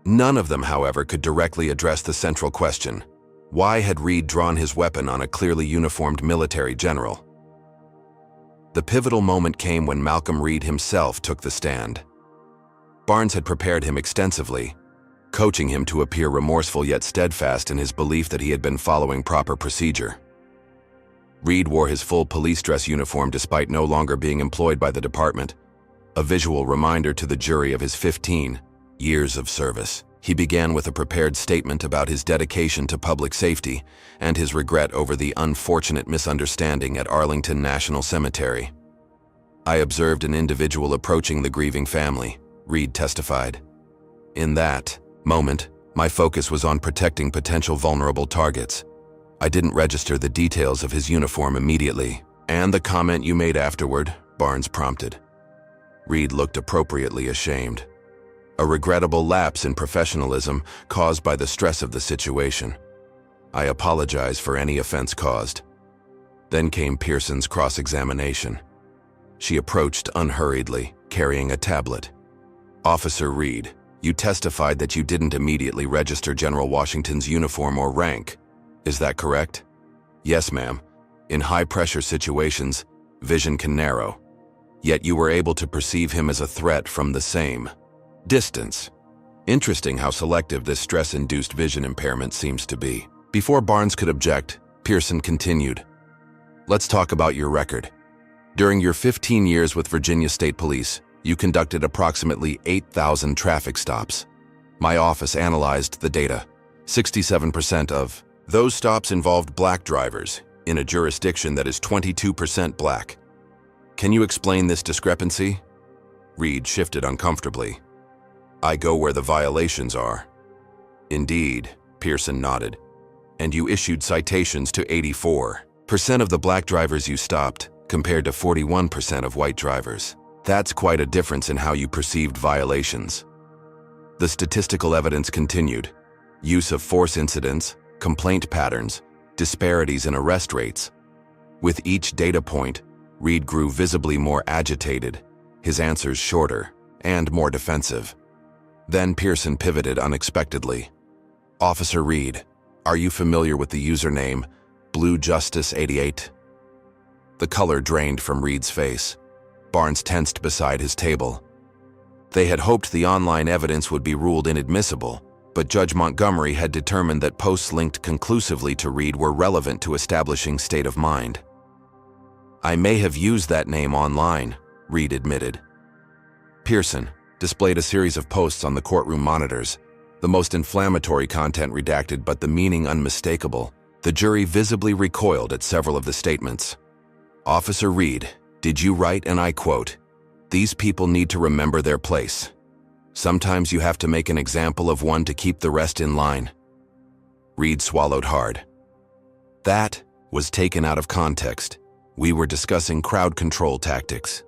None of them, however, could directly address the central question: why had Reed drawn his weapon on a clearly uniformed military general? The pivotal moment came when Malcolm Reed himself took the stand. Barnes had prepared him extensively, coaching him to appear remorseful yet steadfast in his belief that he had been following proper procedure. Reed wore his full police dress uniform despite no longer being employed by the department, a visual reminder to the jury of his 15 years of service. He began with a prepared statement about his dedication to public safety and his regret over the unfortunate misunderstanding at Arlington National Cemetery. I observed an individual approaching the grieving family, Reed testified. In that moment, my focus was on protecting potential vulnerable targets. I didn't register the details of his uniform immediately. And the comment you made afterward, Barnes prompted. Reed looked appropriately ashamed. A regrettable lapse in professionalism caused by the stress of the situation. I apologize for any offense caused. Then came Pearson's cross-examination. She approached unhurriedly, carrying a tablet. Officer Reed, you testified that you didn't immediately register General Washington's uniform or rank. Is that correct? Yes, ma'am. In high-pressure situations, vision can narrow. Yet you were able to perceive him as a threat from the same distance. Interesting how selective this stress-induced vision impairment seems to be. Before Barnes could object, Pearson continued. Let's talk about your record. During your 15 years with Virginia State Police, you conducted approximately 8,000 traffic stops. My office analyzed the data. 67% of those stops involved black drivers, in a jurisdiction that is 22% black. Can you explain this discrepancy? Reed shifted uncomfortably. I go where the violations are. Indeed, Pearson nodded. And you issued citations to 84% of the black drivers you stopped, compared to 41% of white drivers. That's quite a difference in how you perceived violations. The statistical evidence continued. Use of force incidents, complaint patterns, disparities in arrest rates. With each data point, Reed grew visibly more agitated, his answers shorter and more defensive. Then Pearson pivoted unexpectedly. Officer Reed, are you familiar with the username Blue Justice 88? The color drained from Reed's face. Barnes tensed beside his table. They had hoped the online evidence would be ruled inadmissible, but Judge Montgomery had determined that posts linked conclusively to Reed were relevant to establishing state of mind. I may have used that name online, Reed admitted. Pearson displayed a series of posts on the courtroom monitors, the most inflammatory content redacted but the meaning unmistakable. The jury visibly recoiled at several of the statements. Officer Reed, did you write, and I quote, "These people need to remember their place. Sometimes you have to make an example of one to keep the rest in line." Reed swallowed hard. That was taken out of context. We were discussing crowd control tactics.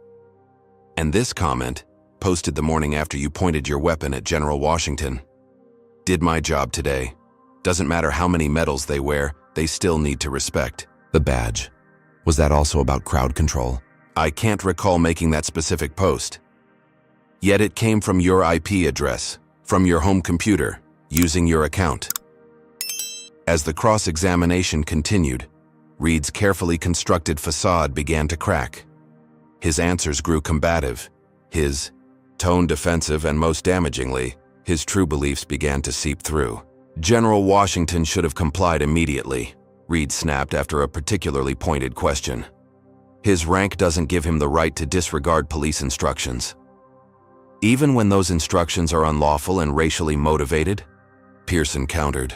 And this comment, posted the morning after you pointed your weapon at General Washington. Did my job today. Doesn't matter how many medals they wear, they still need to respect the badge. Was that also about crowd control? I can't recall making that specific post. Yet it came from your IP address, from your home computer, using your account. As the cross-examination continued, Reed's carefully constructed facade began to crack. His answers grew combative, his tone defensive, and most damagingly, his true beliefs began to seep through. General Washington should have complied immediately, Reed snapped after a particularly pointed question. His rank doesn't give him the right to disregard police instructions. Even when those instructions are unlawful and racially motivated? Pearson countered.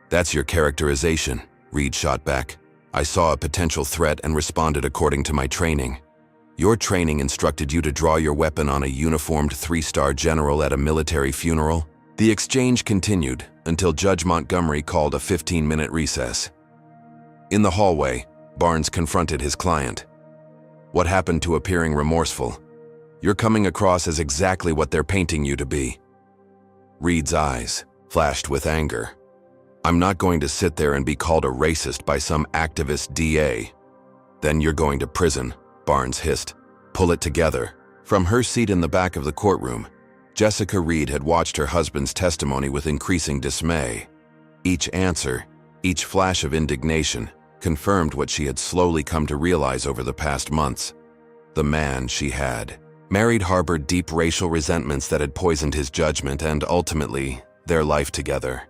That's your characterization, Reed shot back. I saw a potential threat and responded according to my training. Your training instructed you to draw your weapon on a uniformed 3-star general at a military funeral? The exchange continued until Judge Montgomery called a 15-minute recess. In the hallway, Barnes confronted his client. What happened to appearing remorseful? You're coming across as exactly what they're painting you to be. Reed's eyes flashed with anger. I'm not going to sit there and be called a racist by some activist DA. Then you're going to prison, Barnes hissed. Pull it together. From her seat in the back of the courtroom, Jessica Reed had watched her husband's testimony with increasing dismay. Each answer, each flash of indignation, confirmed what she had slowly come to realize over the past months. The man she had married harbored deep racial resentments that had poisoned his judgment and, ultimately, their life together.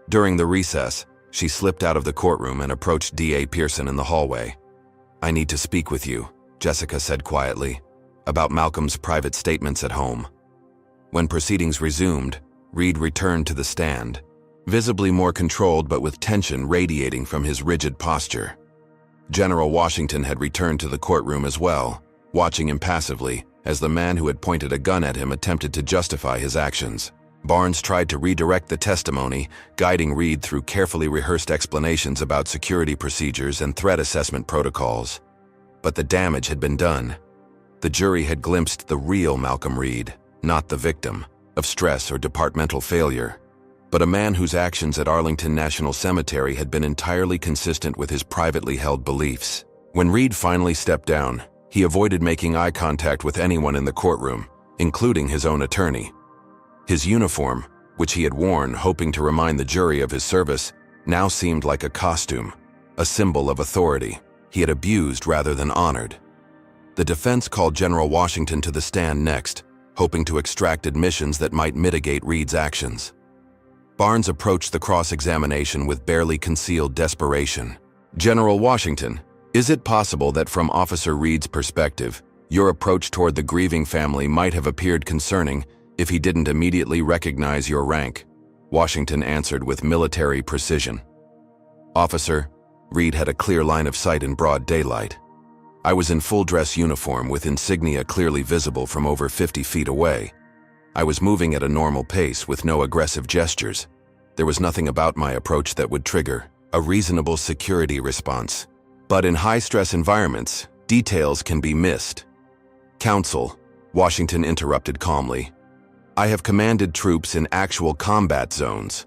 During the recess, she slipped out of the courtroom and approached D.A. Pearson in the hallway. I need to speak with you, Jessica said quietly, about Malcolm's private statements at home. When proceedings resumed, Reed returned to the stand, visibly more controlled but with tension radiating from his rigid posture. General Washington had returned to the courtroom as well, watching impassively as the man who had pointed a gun at him attempted to justify his actions. Barnes tried to redirect the testimony, guiding Reed through carefully rehearsed explanations about security procedures and threat assessment protocols. But the damage had been done. The jury had glimpsed the real Malcolm Reed, not the victim of stress or departmental failure, but a man whose actions at Arlington National Cemetery had been entirely consistent with his privately held beliefs. When Reed finally stepped down, he avoided making eye contact with anyone in the courtroom, including his own attorney. His uniform, which he had worn hoping to remind the jury of his service, now seemed like a costume, a symbol of authority he had abused rather than honored. The defense called General Washington to the stand next, hoping to extract admissions that might mitigate Reed's actions. Barnes approached the cross-examination with barely concealed desperation. General Washington, is it possible that from Officer Reed's perspective, your approach toward the grieving family might have appeared concerning if he didn't immediately recognize your rank? Washington answered with military precision. Officer, Reed had a clear line of sight in broad daylight. I was in full-dress uniform with insignia clearly visible from over 50 feet away. I was moving at a normal pace with no aggressive gestures. There was nothing about my approach that would trigger a reasonable security response. But in high-stress environments, details can be missed. Counsel, Washington interrupted calmly. I have commanded troops in actual combat zones.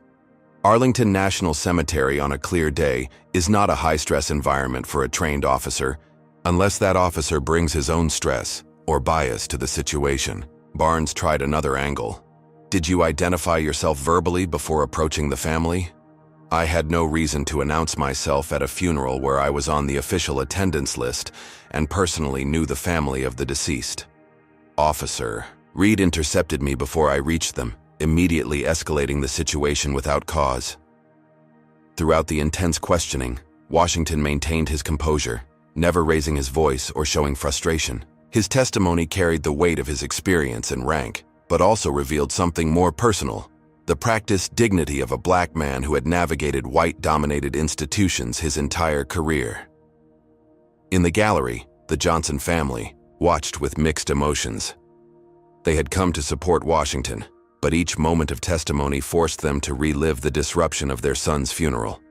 Arlington National Cemetery on a clear day is not a high-stress environment for a trained officer, unless that officer brings his own stress or bias to the situation. Barnes tried another angle. Did you identify yourself verbally before approaching the family? I had no reason to announce myself at a funeral where I was on the official attendance list and personally knew the family of the deceased. Officer, Reed intercepted me before I reached them, immediately escalating the situation without cause. Throughout the intense questioning, Washington maintained his composure, never raising his voice or showing frustration. His testimony carried the weight of his experience and rank, but also revealed something more personal: the practiced dignity of a black man who had navigated white-dominated institutions his entire career. In the gallery, the Johnson family watched with mixed emotions. They had come to support Washington, but each moment of testimony forced them to relive the disruption of their son's funeral.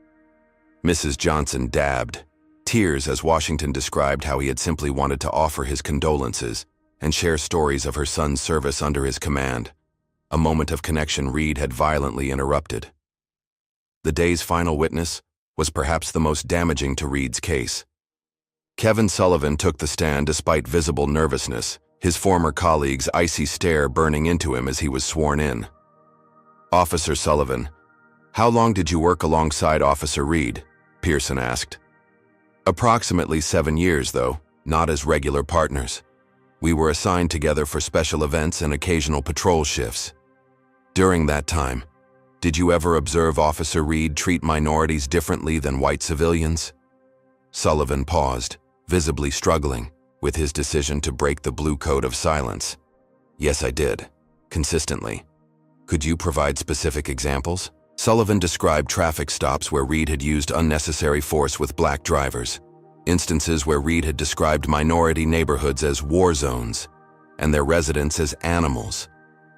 Mrs. Johnson dabbed tears as Washington described how he had simply wanted to offer his condolences and share stories of her son's service under his command. A moment of connection Reed had violently interrupted. The day's final witness was perhaps the most damaging to Reed's case. Kevin Sullivan took the stand despite visible nervousness, his former colleague's icy stare burning into him as he was sworn in. Officer Sullivan, how long did you work alongside Officer Reed? Pearson asked. Approximately 7 years, though, not as regular partners. We were assigned together for special events and occasional patrol shifts. During that time, did you ever observe Officer Reed treat minorities differently than white civilians? Sullivan paused, visibly struggling with his decision to break the blue code of silence. Yes, I did. Consistently. Could you provide specific examples? Sullivan described traffic stops where Reed had used unnecessary force with black drivers, instances where Reed had described minority neighborhoods as war zones and their residents as animals,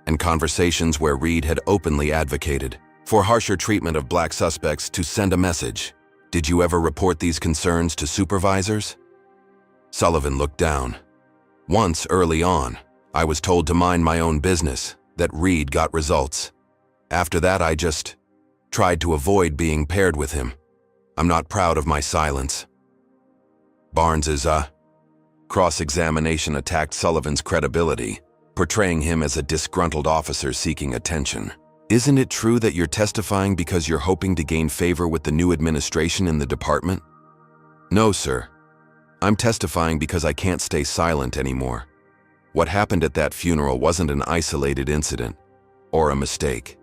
and conversations where Reed had openly advocated for harsher treatment of black suspects to send a message. Did you ever report these concerns to supervisors? Sullivan looked down. Once, early on, I was told to mind my own business, that Reed got results. After that, I just tried to avoid being paired with him. I'm not proud of my silence. Barnes's cross-examination attacked Sullivan's credibility, portraying him as a disgruntled officer seeking attention. Isn't it true that you're testifying because you're hoping to gain favor with the new administration in the department? No, sir. I'm testifying because I can't stay silent anymore. What happened at that funeral wasn't an isolated incident or a mistake.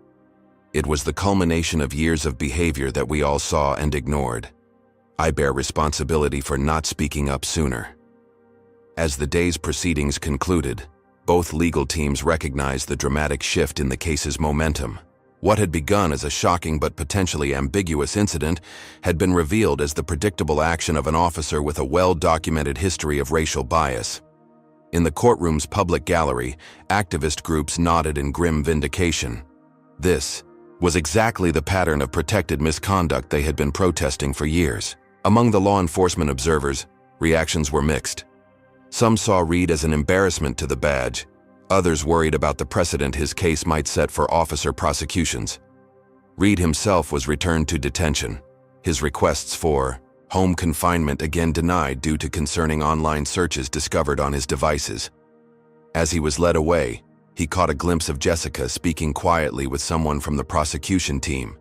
It was the culmination of years of behavior that we all saw and ignored. I bear responsibility for not speaking up sooner. As the day's proceedings concluded, both legal teams recognized the dramatic shift in the case's momentum. What had begun as a shocking but potentially ambiguous incident had been revealed as the predictable action of an officer with a well-documented history of racial bias. In the courtroom's public gallery, activist groups nodded in grim vindication. This was exactly the pattern of protected misconduct they had been protesting for years. Among the law enforcement observers, reactions were mixed. Some saw Reed as an embarrassment to the badge. Others worried about the precedent his case might set for officer prosecutions. Reed himself was returned to detention, his requests for home confinement again denied due to concerning online searches discovered on his devices. As he was led away, he caught a glimpse of Jessica speaking quietly with someone from the prosecution team.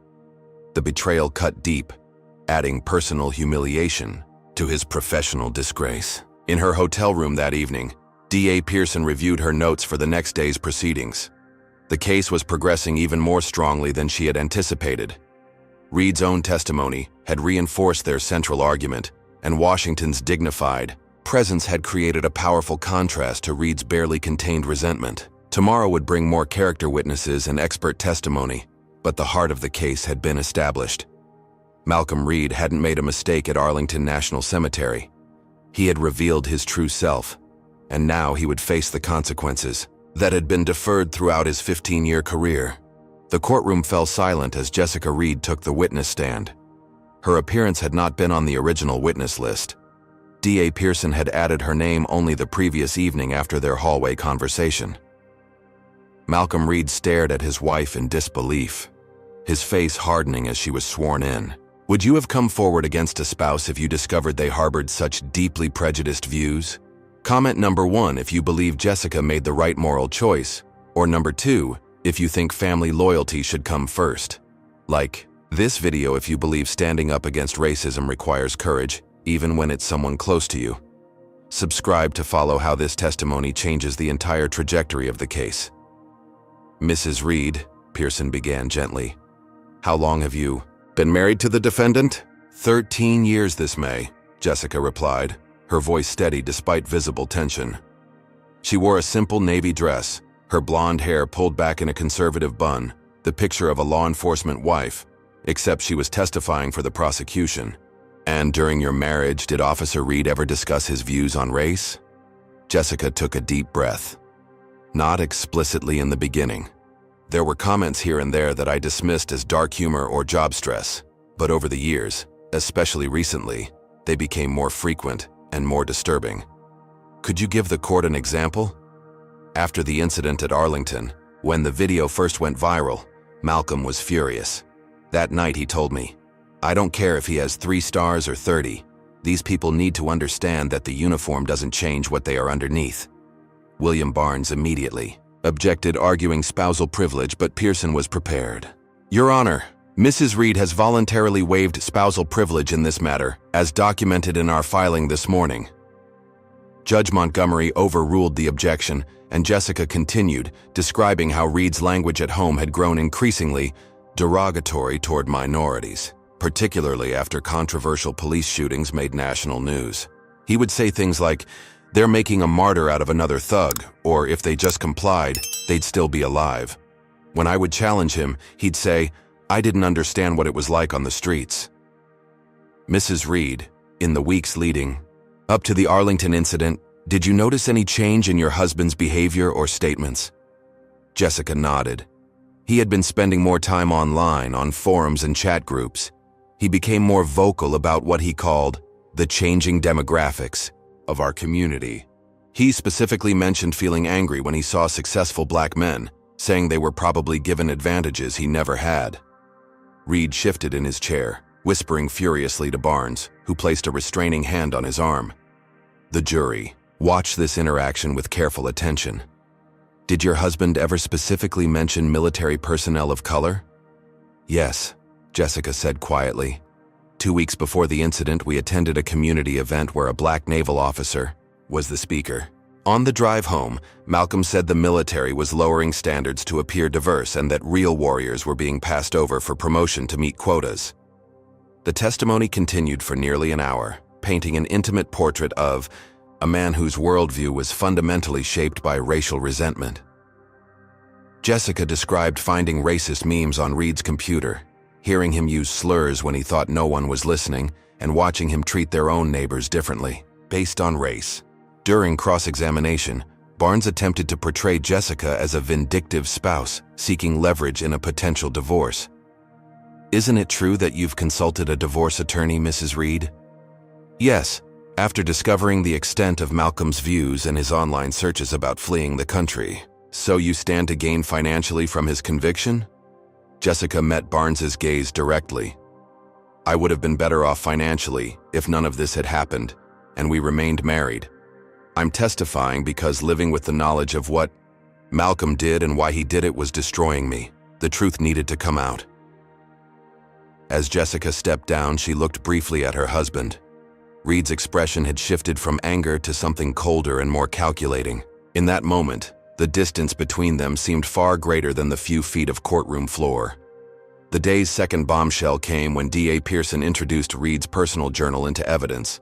The betrayal cut deep, adding personal humiliation to his professional disgrace. In her hotel room that evening, D.A. Pearson reviewed her notes for the next day's proceedings. The case was progressing even more strongly than she had anticipated. Reed's own testimony had reinforced their central argument, and Washington's dignified presence had created a powerful contrast to Reed's barely contained resentment. Tomorrow would bring more character witnesses and expert testimony, but the heart of the case had been established. Malcolm Reed hadn't made a mistake at Arlington National Cemetery. He had revealed his true self, and now he would face the consequences that had been deferred throughout his 15-year career. The courtroom fell silent as Jessica Reed took the witness stand. Her appearance had not been on the original witness list. D.A. Pearson had added her name only the previous evening after their hallway conversation. Malcolm Reed stared at his wife in disbelief, his face hardening as she was sworn in. Would you have come forward against a spouse if you discovered they harbored such deeply prejudiced views? Comment number 1 if you believe Jessica made the right moral choice, or number 2 if you think family loyalty should come first. Like this video if you believe standing up against racism requires courage, even when it's someone close to you. Subscribe to follow how this testimony changes the entire trajectory of the case. Mrs. Reed, Pearson began gently. How long have you been married to the defendant? 13 years this May, Jessica replied, her voice steady despite visible tension. She wore a simple navy dress, her blonde hair pulled back in a conservative bun, the picture of a law enforcement wife, except she was testifying for the prosecution. And during your marriage, did Officer Reed ever discuss his views on race? Jessica took a deep breath. Not explicitly in the beginning. There were comments here and there that I dismissed as dark humor or job stress, but over the years, especially recently, they became more frequent and more disturbing. Could you give the court an example? After the incident at Arlington, when the video first went viral, Malcolm was furious. That night he told me, I don't care if he has 3 stars or 30. These people need to understand that the uniform doesn't change what they are underneath. William Barnes immediately objected, arguing spousal privilege, but Pearson was prepared. Your Honor, Mrs. Reed has voluntarily waived spousal privilege in this matter, as documented in our filing this morning. Judge Montgomery overruled the objection, and Jessica continued, describing how Reed's language at home had grown increasingly derogatory toward minorities, particularly after controversial police shootings made national news. He would say things like, "They're making a martyr out of another thug," or if they just complied, they'd still be alive. When I would challenge him, he'd say, "I didn't understand what it was like on the streets." Mrs. Reed, in the weeks leading up to the Arlington incident, did you notice any change in your husband's behavior or statements? Jessica nodded. He had been spending more time online, on forums and chat groups. He became more vocal about what he called the changing demographics of our community. He specifically mentioned feeling angry when he saw successful black men, saying they were probably given advantages he never had. Reed shifted in his chair, whispering furiously to Barnes, who placed a restraining hand on his arm. The jury watched this interaction with careful attention. Did your husband ever specifically mention military personnel of color? Yes, Jessica said quietly. 2 weeks before the incident, we attended a community event where a black naval officer was the speaker. On the drive home, Malcolm said the military was lowering standards to appear diverse and that real warriors were being passed over for promotion to meet quotas. The testimony continued for nearly an hour, painting an intimate portrait of a man whose worldview was fundamentally shaped by racial resentment. Jessica described finding racist memes on Reed's computer, hearing him use slurs when he thought no one was listening, and watching him treat their own neighbors differently, based on race. During cross-examination, Barnes attempted to portray Jessica as a vindictive spouse, seeking leverage in a potential divorce. Isn't it true that you've consulted a divorce attorney, Mrs. Reed? Yes, after discovering the extent of Malcolm's views and his online searches about fleeing the country. So you stand to gain financially from his conviction? Jessica met Barnes's gaze directly. I would have been better off financially if none of this had happened, and we remained married. I'm testifying because living with the knowledge of what Malcolm did and why he did it was destroying me. The truth needed to come out. As Jessica stepped down, she looked briefly at her husband. Reed's expression had shifted from anger to something colder and more calculating. In that moment, the distance between them seemed far greater than the few feet of courtroom floor. The day's second bombshell came when DA Pearson introduced Reed's personal journal into evidence.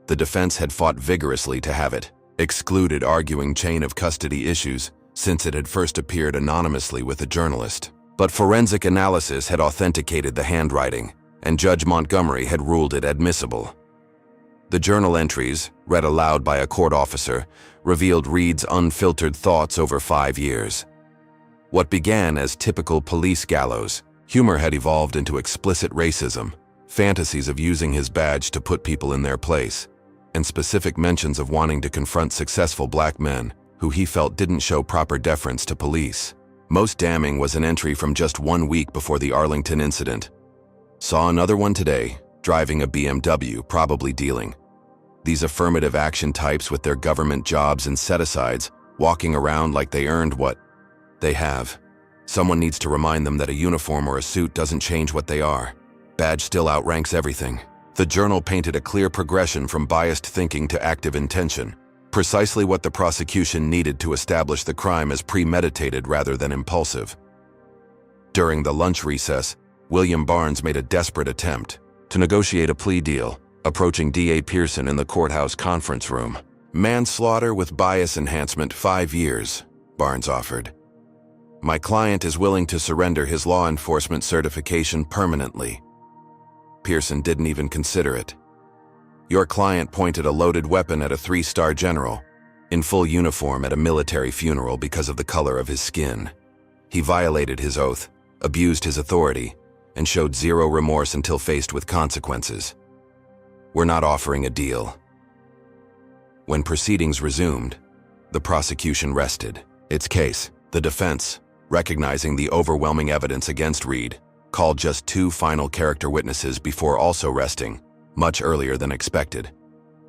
The defense had fought vigorously to have it excluded, arguing chain of custody issues, since it had first appeared anonymously with a journalist. But forensic analysis had authenticated the handwriting, and Judge Montgomery had ruled it admissible. The journal entries, read aloud by a court officer, revealed Reed's unfiltered thoughts over 5 years. What began as typical police gallows, humor had evolved into explicit racism, fantasies of using his badge to put people in their place, and specific mentions of wanting to confront successful black men who he felt didn't show proper deference to police. Most damning was an entry from just 1 week before the Arlington incident. Saw another one today, driving a BMW, probably dealing. These affirmative action types with their government jobs and set-asides, walking around like they earned what they have. Someone needs to remind them that a uniform or a suit doesn't change what they are. Badge still outranks everything. The journal painted a clear progression from biased thinking to active intention, precisely what the prosecution needed to establish the crime as premeditated rather than impulsive. During the lunch recess, William Barnes made a desperate attempt to negotiate a plea deal, approaching DA Pearson in the courthouse conference room. Manslaughter with bias enhancement, 5 years, Barnes offered. My client is willing to surrender his law enforcement certification permanently. Pearson didn't even consider it. Your client pointed a loaded weapon at a 3-star general, in full uniform at a military funeral because of the color of his skin. He violated his oath, abused his authority, and showed zero remorse until faced with consequences. We're not offering a deal. When proceedings resumed, the prosecution rested its case. The defense, recognizing the overwhelming evidence against Reed, called just 2 final character witnesses before also resting, much earlier than expected.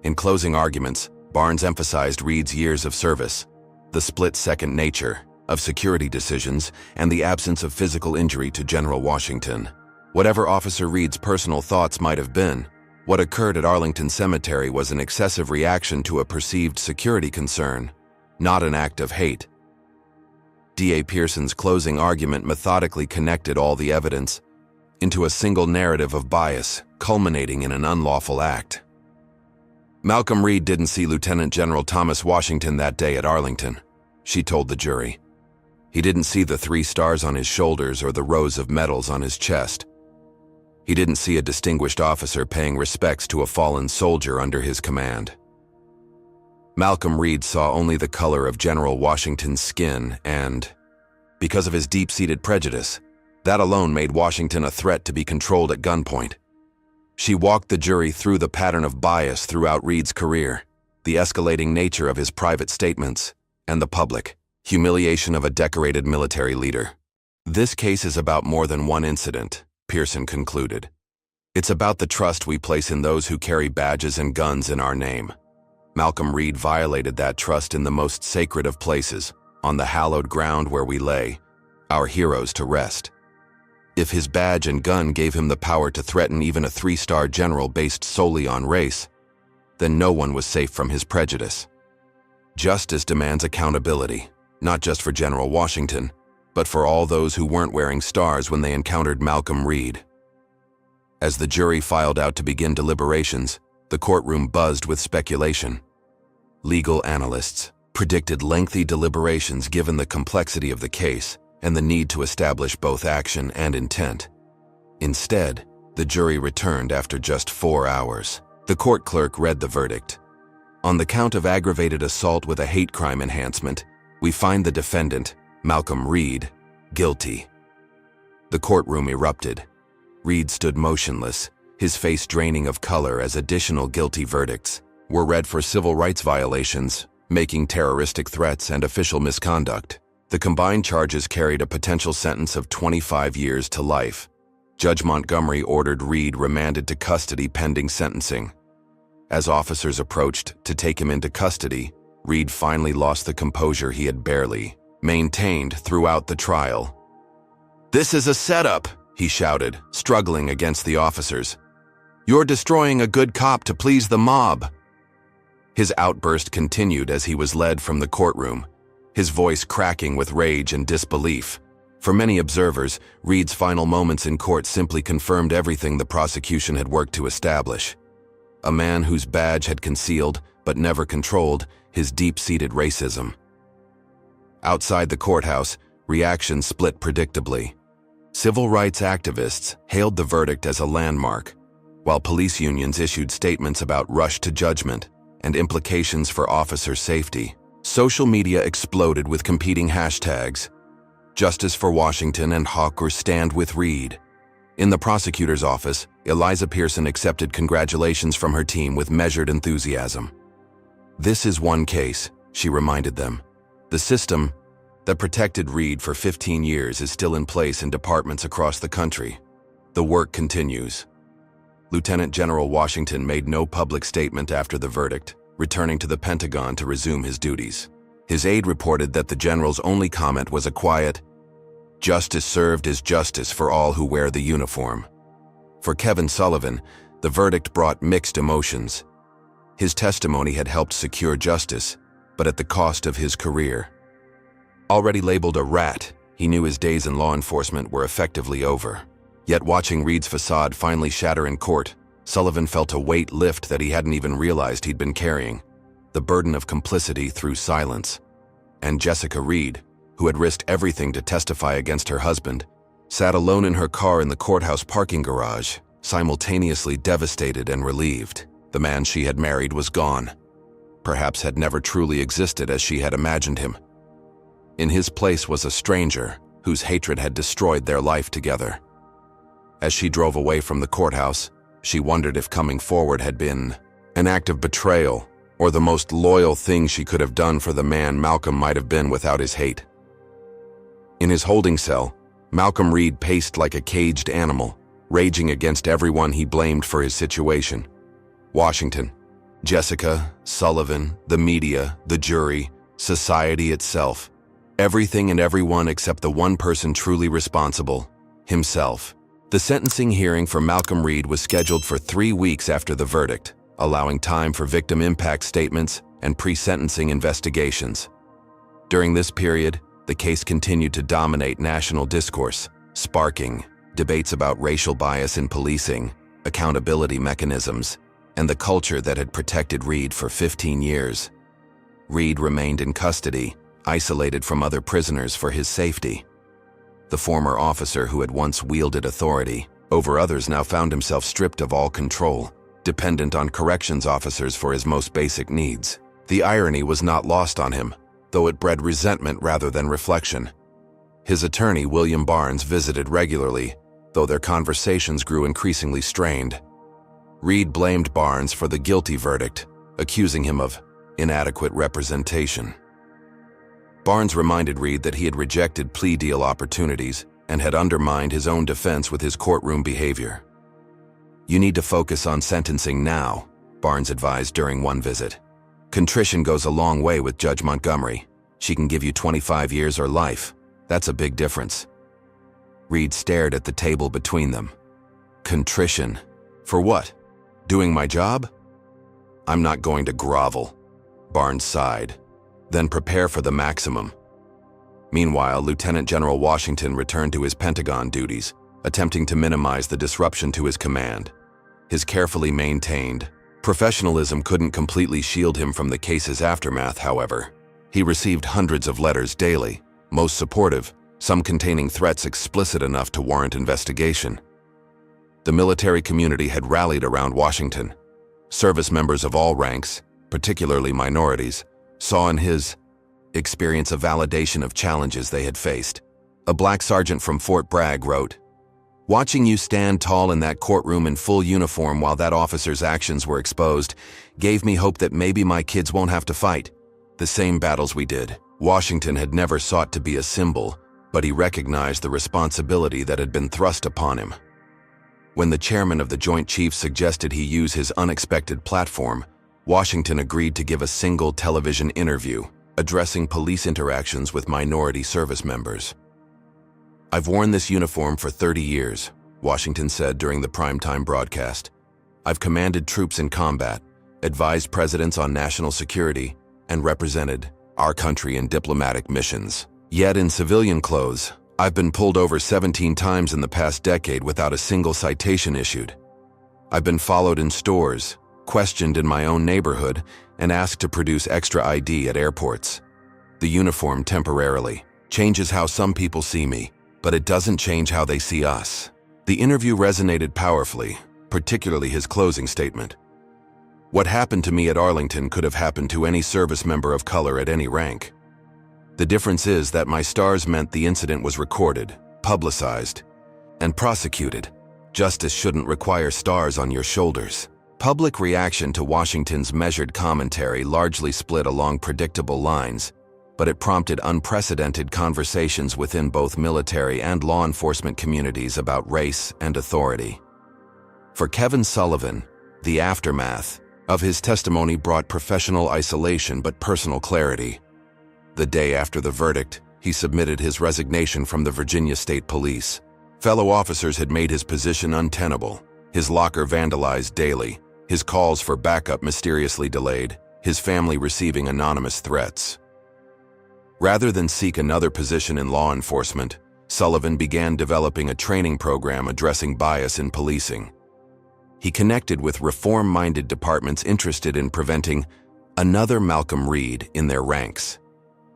In closing arguments, Barnes emphasized Reed's years of service, the split-second nature of security decisions, and the absence of physical injury to General Washington. Whatever Officer Reed's personal thoughts might have been, what occurred at Arlington Cemetery was an excessive reaction to a perceived security concern, not an act of hate. D.A. Pearson's closing argument methodically connected all the evidence into a single narrative of bias, culminating in an unlawful act. Malcolm Reed didn't see Lieutenant General Thomas Washington that day at Arlington, she told the jury. He didn't see the 3 stars on his shoulders or the rows of medals on his chest. He didn't see a distinguished officer paying respects to a fallen soldier under his command. Malcolm Reed saw only the color of General Washington's skin and, because of his deep-seated prejudice, that alone made Washington a threat to be controlled at gunpoint. She walked the jury through the pattern of bias throughout Reed's career, the escalating nature of his private statements, and the public humiliation of a decorated military leader. This case is about more than one incident, Pearson concluded. It's about the trust we place in those who carry badges and guns in our name. Malcolm Reed violated that trust in the most sacred of places, on the hallowed ground where we lay, our heroes to rest. If his badge and gun gave him the power to threaten even a 3-star general based solely on race, then no one was safe from his prejudice. Justice demands accountability, not just for General Washington, but for all those who weren't wearing stars when they encountered Malcolm Reed. As the jury filed out to begin deliberations, the courtroom buzzed with speculation. Legal analysts predicted lengthy deliberations given the complexity of the case and the need to establish both action and intent. Instead, the jury returned after just 4 hours. The court clerk read the verdict. On the count of aggravated assault with a hate crime enhancement, we find the defendant, Malcolm Reed, guilty. The courtroom erupted. Reed stood motionless, his face draining of color as additional guilty verdicts were read for civil rights violations, making terroristic threats, and official misconduct. The combined charges carried a potential sentence of 25 years to life. Judge Montgomery ordered Reed remanded to custody pending sentencing. As officers approached to take him into custody, Reed finally lost the composure he had barely maintained throughout the trial. "This is a setup," he shouted, struggling against the officers. "You're destroying a good cop to please the mob." His outburst continued as he was led from the courtroom, his voice cracking with rage and disbelief. For many observers, Reed's final moments in court simply confirmed everything the prosecution had worked to establish. A man whose badge had concealed, but never controlled, his deep-seated racism. Outside the courthouse, reactions split predictably. Civil rights activists hailed the verdict as a landmark, while police unions issued statements about rush to judgment and implications for officer safety. Social media exploded with competing hashtags: Justice for Washington and Hawk or Stand with Reed. In the prosecutor's office, Eliza Pearson accepted congratulations from her team with measured enthusiasm. "This is one case," she reminded them. "The system that protected Reed for 15 years is still in place in departments across the country. The work continues." Lieutenant General Washington made no public statement after the verdict, returning to the Pentagon to resume his duties. His aide reported that the general's only comment was a quiet, "Justice served is justice for all who wear the uniform." For Kevin Sullivan, the verdict brought mixed emotions. His testimony had helped secure justice, but at the cost of his career. Already labeled a rat, he knew his days in law enforcement were effectively over. Yet watching Reed's facade finally shatter in court, Sullivan felt a weight lift that he hadn't even realized he'd been carrying, the burden of complicity through silence. And Jessica Reed, who had risked everything to testify against her husband, sat alone in her car in the courthouse parking garage, simultaneously devastated and relieved. The man she had married was gone, perhaps had never truly existed as she had imagined him. In his place was a stranger whose hatred had destroyed their life together. As she drove away from the courthouse, she wondered if coming forward had been an act of betrayal or the most loyal thing she could have done for the man Malcolm might have been without his hate. In his holding cell, Malcolm Reed paced like a caged animal, raging against everyone he blamed for his situation. Washington, Jessica, Sullivan, the media, the jury, society itself. Everything and everyone except the one person truly responsible, himself. The sentencing hearing for Malcolm Reed was scheduled for 3 weeks after the verdict, allowing time for victim impact statements and pre-sentencing investigations. During this period, the case continued to dominate national discourse, sparking debates about racial bias in policing, accountability mechanisms, and the culture that had protected Reed for 15 years. Reed remained in custody, isolated from other prisoners for his safety. The former officer who had once wielded authority over others now found himself stripped of all control, dependent on corrections officers for his most basic needs. The irony was not lost on him, though it bred resentment rather than reflection. His attorney, William Barnes, visited regularly, though their conversations grew increasingly strained. Reed blamed Barnes for the guilty verdict, accusing him of inadequate representation. Barnes reminded Reed that he had rejected plea deal opportunities and had undermined his own defense with his courtroom behavior. "You need to focus on sentencing now," Barnes advised during one visit. "Contrition goes a long way with Judge Montgomery. She can give you 25 years or life. That's a big difference." Reed stared at the table between them. "Contrition? For what? Doing my job?" "I'm not going to grovel," Barnes sighed. "Then prepare for the maximum." Meanwhile, Lieutenant General Washington returned to his Pentagon duties, attempting to minimize the disruption to his command. His carefully maintained professionalism couldn't completely shield him from the case's aftermath, however. He received hundreds of letters daily, most supportive, some containing threats explicit enough to warrant investigation. The military community had rallied around Washington. Service members of all ranks, particularly minorities, saw in his experience a validation of challenges they had faced. A black sergeant from Fort Bragg wrote, "Watching you stand tall in that courtroom in full uniform while that officer's actions were exposed gave me hope that maybe my kids won't have to fight the same battles we did." Washington had never sought to be a symbol, but he recognized the responsibility that had been thrust upon him. When the chairman of the Joint Chiefs suggested he use his unexpected platform, Washington agreed to give a single television interview, addressing police interactions with minority service members. "I've worn this uniform for 30 years, Washington said during the primetime broadcast. "I've commanded troops in combat, advised presidents on national security, and represented our country in diplomatic missions. Yet in civilian clothes, I've been pulled over 17 times in the past decade without a single citation issued. I've been followed in stores, questioned in my own neighborhood, and asked to produce extra ID at airports. The uniform temporarily changes how some people see me, but it doesn't change how they see us." The interview resonated powerfully, particularly his closing statement. "What happened to me at Arlington could have happened to any service member of color at any rank. The difference is that my stars meant the incident was recorded, publicized, and prosecuted. Justice shouldn't require stars on your shoulders." Public reaction to Washington's measured commentary largely split along predictable lines, but it prompted unprecedented conversations within both military and law enforcement communities about race and authority. For Kevin Sullivan, the aftermath of his testimony brought professional isolation but personal clarity. The day after the verdict, he submitted his resignation from the Virginia State Police. Fellow officers had made his position untenable, his locker vandalized daily, his calls for backup mysteriously delayed, his family receiving anonymous threats. Rather than seek another position in law enforcement, Sullivan began developing a training program addressing bias in policing. He connected with reform-minded departments interested in preventing another Malcolm Reed in their ranks.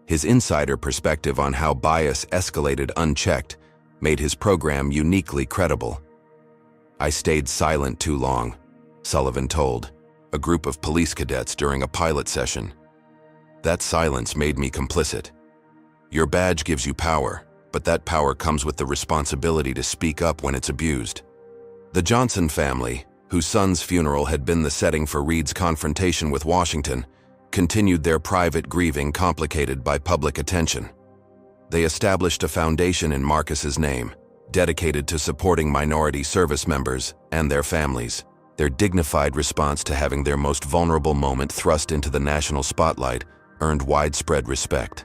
His insider perspective on how bias escalated unchecked made his program uniquely credible. "I stayed silent too long," Sullivan told a group of police cadets during a pilot session. "That silence made me complicit. Your badge gives you power, but that power comes with the responsibility to speak up when it's abused." The Johnson family, whose son's funeral had been the setting for Reed's confrontation with Washington, continued their private grieving complicated by public attention. They established a foundation in Marcus's name, dedicated to supporting minority service members and their families. Their dignified response to having their most vulnerable moment thrust into the national spotlight earned widespread respect.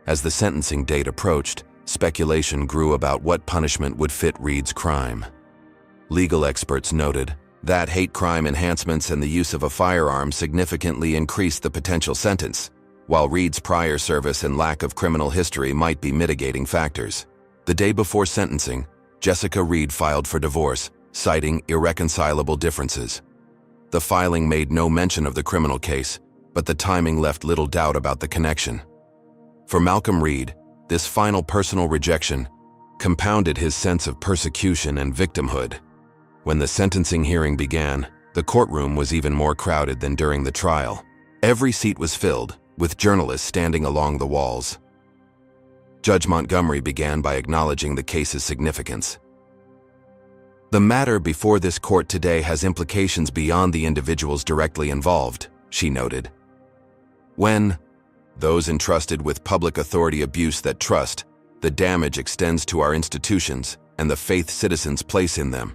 As the sentencing date approached, speculation grew about what punishment would fit Reed's crime. Legal experts noted that hate crime enhancements and the use of a firearm significantly increased the potential sentence, while Reed's prior service and lack of criminal history might be mitigating factors. The day before sentencing, Jessica Reed filed for divorce, citing irreconcilable differences. The filing made no mention of the criminal case, but the timing left little doubt about the connection. For Malcolm Reed, this final personal rejection compounded his sense of persecution and victimhood. When the sentencing hearing began, the courtroom was even more crowded than during the trial. Every seat was filled, with journalists standing along the walls. Judge Montgomery began by acknowledging the case's significance. "The matter before this court today has implications beyond the individuals directly involved," she noted. "When those entrusted with public authority abuse that trust, the damage extends to our institutions and the faith citizens place in them."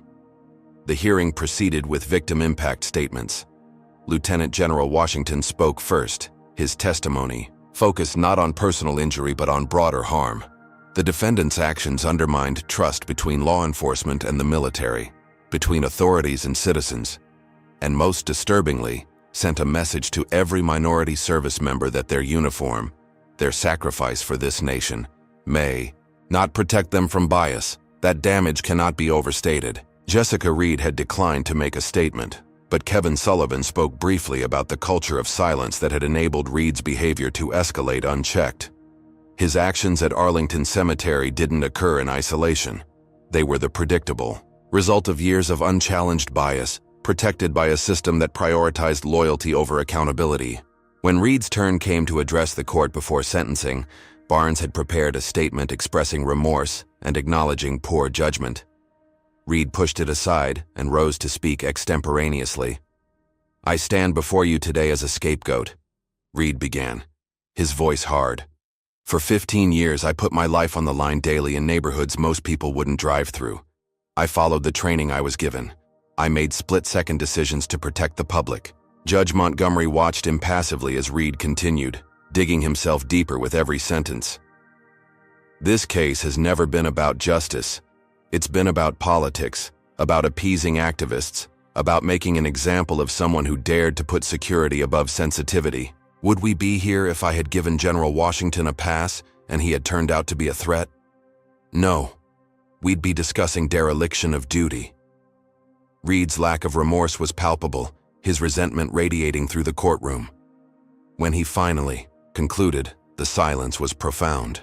The hearing proceeded with victim impact statements. Lieutenant General Washington spoke first. His testimony focused not on personal injury but on broader harm. The defendant's actions undermined trust between law enforcement and the military, between authorities and citizens, and most disturbingly, sent a message to every minority service member that their uniform, their sacrifice for this nation, may not protect them from bias. That damage cannot be overstated. Jessica Reed had declined to make a statement, but Kevin Sullivan spoke briefly about the culture of silence that had enabled Reed's behavior to escalate unchecked. His actions at Arlington Cemetery didn't occur in isolation. They were the predictable result of years of unchallenged bias, protected by a system that prioritized loyalty over accountability. When Reed's turn came to address the court before sentencing, Barnes had prepared a statement expressing remorse and acknowledging poor judgment. Reed pushed it aside and rose to speak extemporaneously. "I stand before you today as a scapegoat," Reed began, his voice hard. "For 15 years, I put my life on the line daily in neighborhoods most people wouldn't drive through. I followed the training I was given. I made split-second decisions to protect the public." Judge Montgomery watched impassively as Reed continued, digging himself deeper with every sentence. "This case has never been about justice. It's been about politics, about appeasing activists, about making an example of someone who dared to put security above sensitivity. Would we be here if I had given General Washington a pass and he had turned out to be a threat? No. We'd be discussing dereliction of duty." Reed's lack of remorse was palpable, his resentment radiating through the courtroom. When he finally concluded, the silence was profound.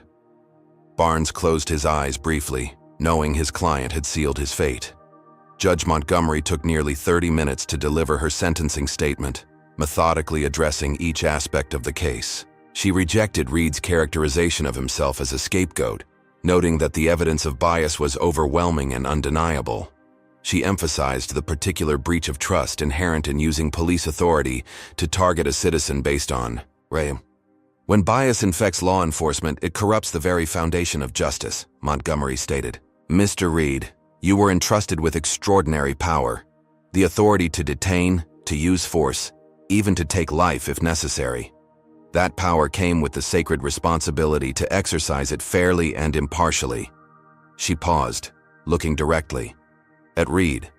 Barnes closed his eyes briefly, knowing his client had sealed his fate. Judge Montgomery took nearly 30 minutes to deliver her sentencing statement, methodically addressing each aspect of the case. She rejected Reed's characterization of himself as a scapegoat, noting that the evidence of bias was overwhelming and undeniable. She emphasized the particular breach of trust inherent in using police authority to target a citizen based on race. "When bias infects law enforcement, it corrupts the very foundation of justice," Montgomery stated. "Mr. Reed, you were entrusted with extraordinary power, the authority to detain, to use force, even to take life if necessary. That power came with the sacred responsibility to exercise it fairly and impartially." She paused, looking directly at Reed.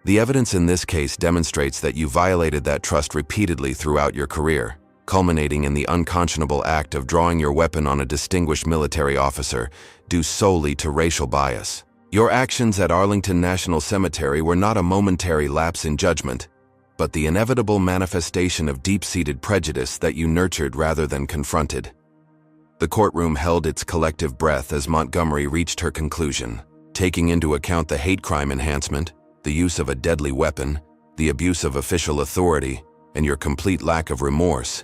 "The evidence in this case demonstrates that you violated that trust repeatedly throughout your career, culminating in the unconscionable act of drawing your weapon on a distinguished military officer due solely to racial bias. Your actions at Arlington National Cemetery were not a momentary lapse in judgment, but the inevitable manifestation of deep-seated prejudice that you nurtured rather than confronted." The courtroom held its collective breath as Montgomery reached her conclusion. Taking into account the hate crime enhancement, the use of a deadly weapon, the abuse of official authority, and your complete lack of remorse,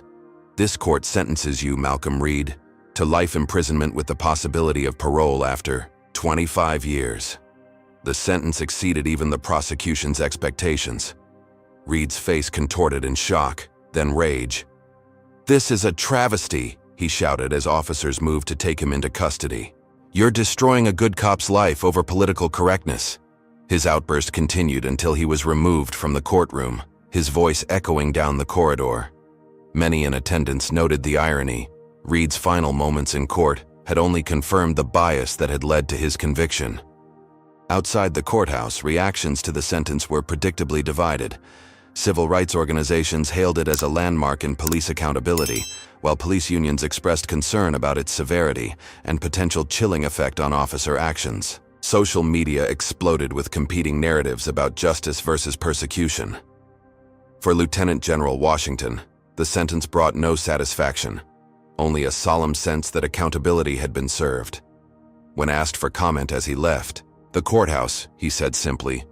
this court sentences you, Malcolm Reed, to life imprisonment with the possibility of parole after 25 years. The sentence exceeded even the prosecution's expectations. Reed's face contorted in shock, then rage. "This is a travesty," he shouted as officers moved to take him into custody. "You're destroying a good cop's life over political correctness." His outburst continued until he was removed from the courtroom, his voice echoing down the corridor. Many in attendance noted the irony, Reed's final moments in court had only confirmed the bias that had led to his conviction. Outside the courthouse, reactions to the sentence were predictably divided. Civil rights organizations hailed it as a landmark in police accountability, while police unions expressed concern about its severity and potential chilling effect on officer actions. Social media exploded with competing narratives about justice versus persecution. For Lieutenant General Washington, the sentence brought no satisfaction, only a solemn sense that accountability had been served. When asked for comment as he left the courthouse, he said simply,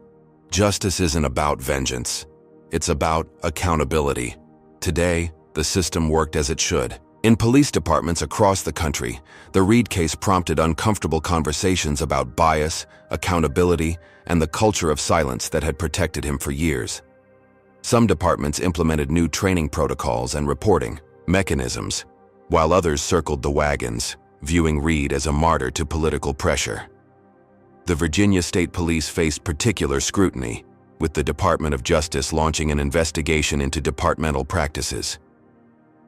"Justice isn't about vengeance. It's about accountability. Today, the system worked as it should." In police departments across the country, the Reed case prompted uncomfortable conversations about bias, accountability, and the culture of silence that had protected him for years. Some departments implemented new training protocols and reporting mechanisms, while others circled the wagons, viewing Reed as a martyr to political pressure. The Virginia State Police faced particular scrutiny, with the Department of Justice launching an investigation into departmental practices.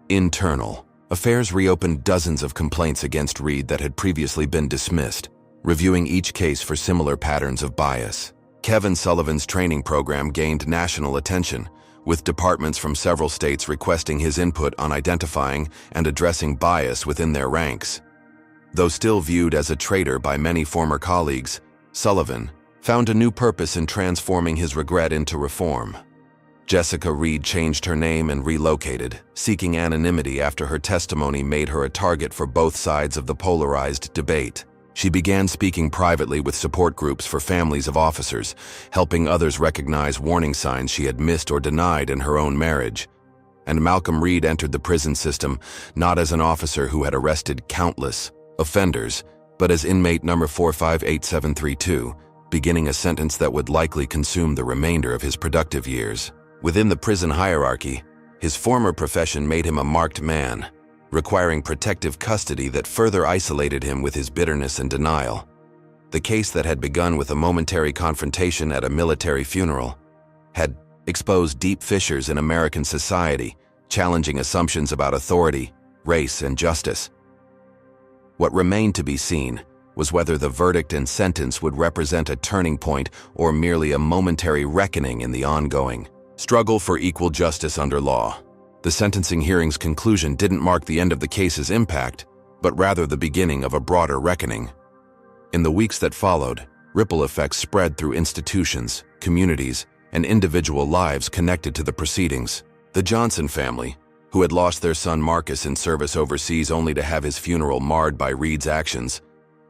Internal Affairs reopened dozens of complaints against Reed that had previously been dismissed, reviewing each case for similar patterns of bias. Kevin Sullivan's training program gained national attention, with departments from several states requesting his input on identifying and addressing bias within their ranks. Though still viewed as a traitor by many former colleagues, Sullivan found a new purpose in transforming his regret into reform. Jessica Reed changed her name and relocated, seeking anonymity after her testimony made her a target for both sides of the polarized debate. She began speaking privately with support groups for families of officers, helping others recognize warning signs she had missed or denied in her own marriage. And Malcolm Reed entered the prison system not as an officer who had arrested countless offenders, but as inmate number 458732, beginning a sentence that would likely consume the remainder of his productive years. Within the prison hierarchy, his former profession made him a marked man, requiring protective custody that further isolated him with his bitterness and denial. The case that had begun with a momentary confrontation at a military funeral had exposed deep fissures in American society, challenging assumptions about authority, race, and justice. What remained to be seen was whether the verdict and sentence would represent a turning point or merely a momentary reckoning in the ongoing struggle for equal justice under law. The sentencing hearing's conclusion didn't mark the end of the case's impact, but rather the beginning of a broader reckoning. In the weeks that followed, ripple effects spread through institutions, communities, and individual lives connected to the proceedings. The Johnson family, who had lost their son Marcus in service overseas only to have his funeral marred by Reed's actions,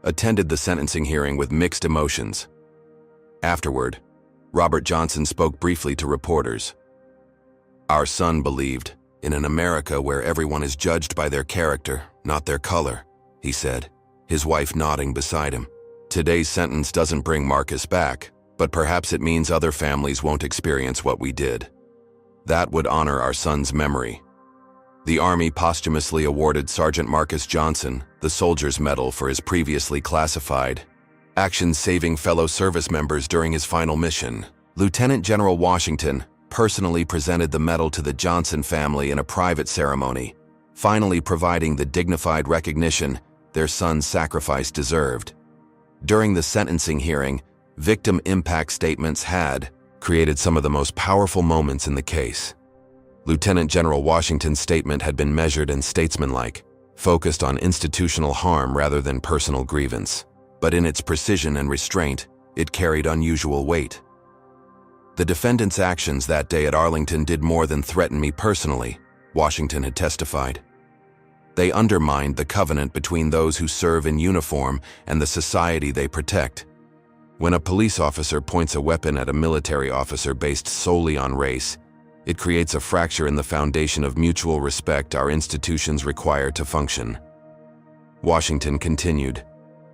attended the sentencing hearing with mixed emotions. Afterward, Robert Johnson spoke briefly to reporters. "Our son believed in an America where everyone is judged by their character, not their color," he said, his wife nodding beside him. "Today's sentence doesn't bring Marcus back, but perhaps it means other families won't experience what we did. That would honor our son's memory." The Army posthumously awarded Sergeant Marcus Johnson the Soldier's Medal for his previously classified actions saving fellow service members during his final mission. Lieutenant General Washington personally presented the medal to the Johnson family in a private ceremony, finally providing the dignified recognition their son's sacrifice deserved. During the sentencing hearing, victim impact statements had created some of the most powerful moments in the case. Lieutenant General Washington's statement had been measured and statesmanlike, focused on institutional harm rather than personal grievance. But in its precision and restraint, it carried unusual weight. "The defendant's actions that day at Arlington did more than threaten me personally," Washington had testified. "They undermined the covenant between those who serve in uniform and the society they protect. When a police officer points a weapon at a military officer based solely on race, it creates a fracture in the foundation of mutual respect our institutions require to function." Washington continued,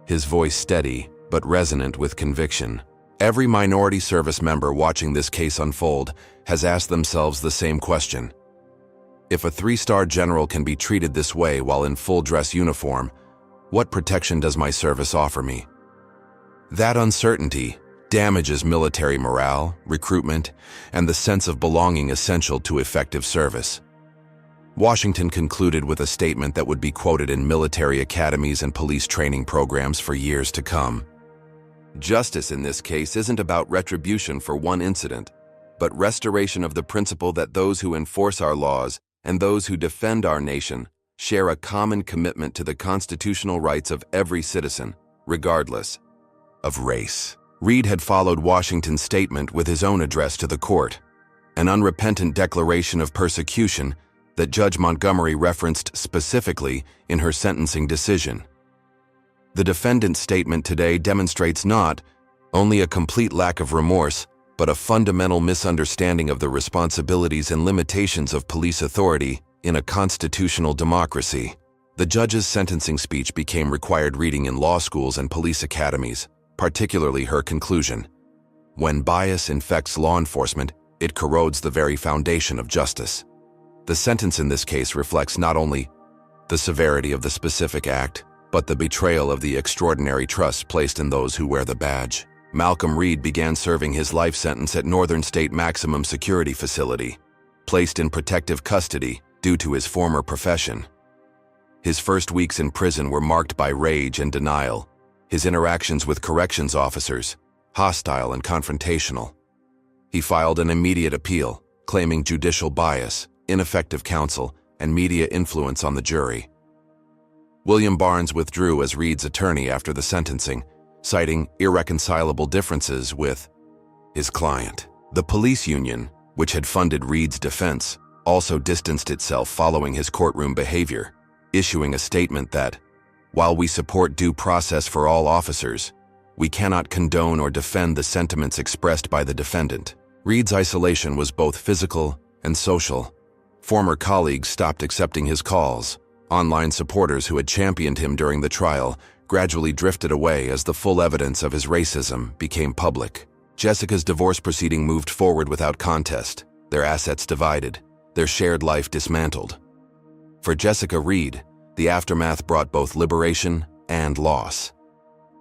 his voice steady but resonant with conviction. "Every minority service member watching this case unfold has asked themselves the same question. If a three-star general can be treated this way while in full-dress uniform, what protection does my service offer me? That uncertainty damages military morale, recruitment, and the sense of belonging essential to effective service." Washington concluded with a statement that would be quoted in military academies and police training programs for years to come. Justice in this case isn't about retribution for one incident, but restoration of the principle that those who enforce our laws and those who defend our nation share a common commitment to the constitutional rights of every citizen, regardless of race. Reed had followed Washington's statement with his own address to the court, an unrepentant declaration of persecution that Judge Montgomery referenced specifically in her sentencing decision. The defendant's statement today demonstrates not only a complete lack of remorse, but a fundamental misunderstanding of the responsibilities and limitations of police authority in a constitutional democracy. The judge's sentencing speech became required reading in law schools and police academies, particularly her conclusion. When bias infects law enforcement, it corrodes the very foundation of justice. The sentence in this case reflects not only the severity of the specific act, but the betrayal of the extraordinary trust placed in those who wear the badge. Malcolm Reed began serving his life sentence at Northern State Maximum Security Facility, placed in protective custody due to his former profession. His first weeks in prison were marked by rage and denial, his interactions with corrections officers hostile and confrontational. He filed an immediate appeal, claiming judicial bias, ineffective counsel, and media influence on the jury. William Barnes withdrew as Reed's attorney after the sentencing, citing irreconcilable differences with his client. The police union, which had funded Reed's defense, also distanced itself following his courtroom behavior, issuing a statement that, while we support due process for all officers, we cannot condone or defend the sentiments expressed by the defendant. Reed's isolation was both physical and social. Former colleagues stopped accepting his calls. Online supporters who had championed him during the trial gradually drifted away as the full evidence of his racism became public. Jessica's divorce proceeding moved forward without contest, their assets divided, their shared life dismantled. For Jessica Reed, the aftermath brought both liberation and loss.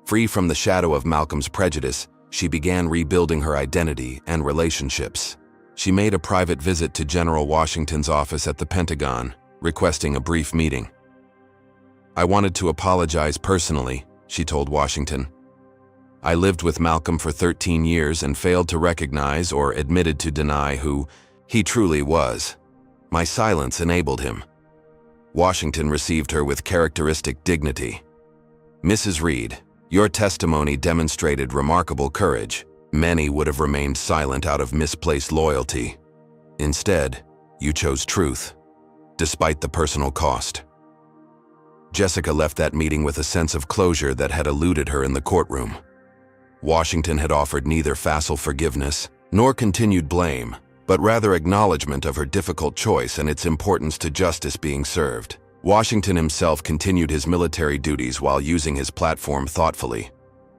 Free from the shadow of Malcolm's prejudice, she began rebuilding her identity and relationships. She made a private visit to General Washington's office at the Pentagon, requesting a brief meeting. "I wanted to apologize personally," she told Washington. "I lived with Malcolm for 13 years and failed to recognize or admitted to deny who he truly was. My silence enabled him." Washington received her with characteristic dignity. "Mrs. Reed, your testimony demonstrated remarkable courage. Many would have remained silent out of misplaced loyalty. Instead, you chose truth, despite the personal cost." Jessica left that meeting with a sense of closure that had eluded her in the courtroom. Washington had offered neither facile forgiveness nor continued blame, but rather acknowledgement of her difficult choice and its importance to justice being served. Washington himself continued his military duties while using his platform thoughtfully.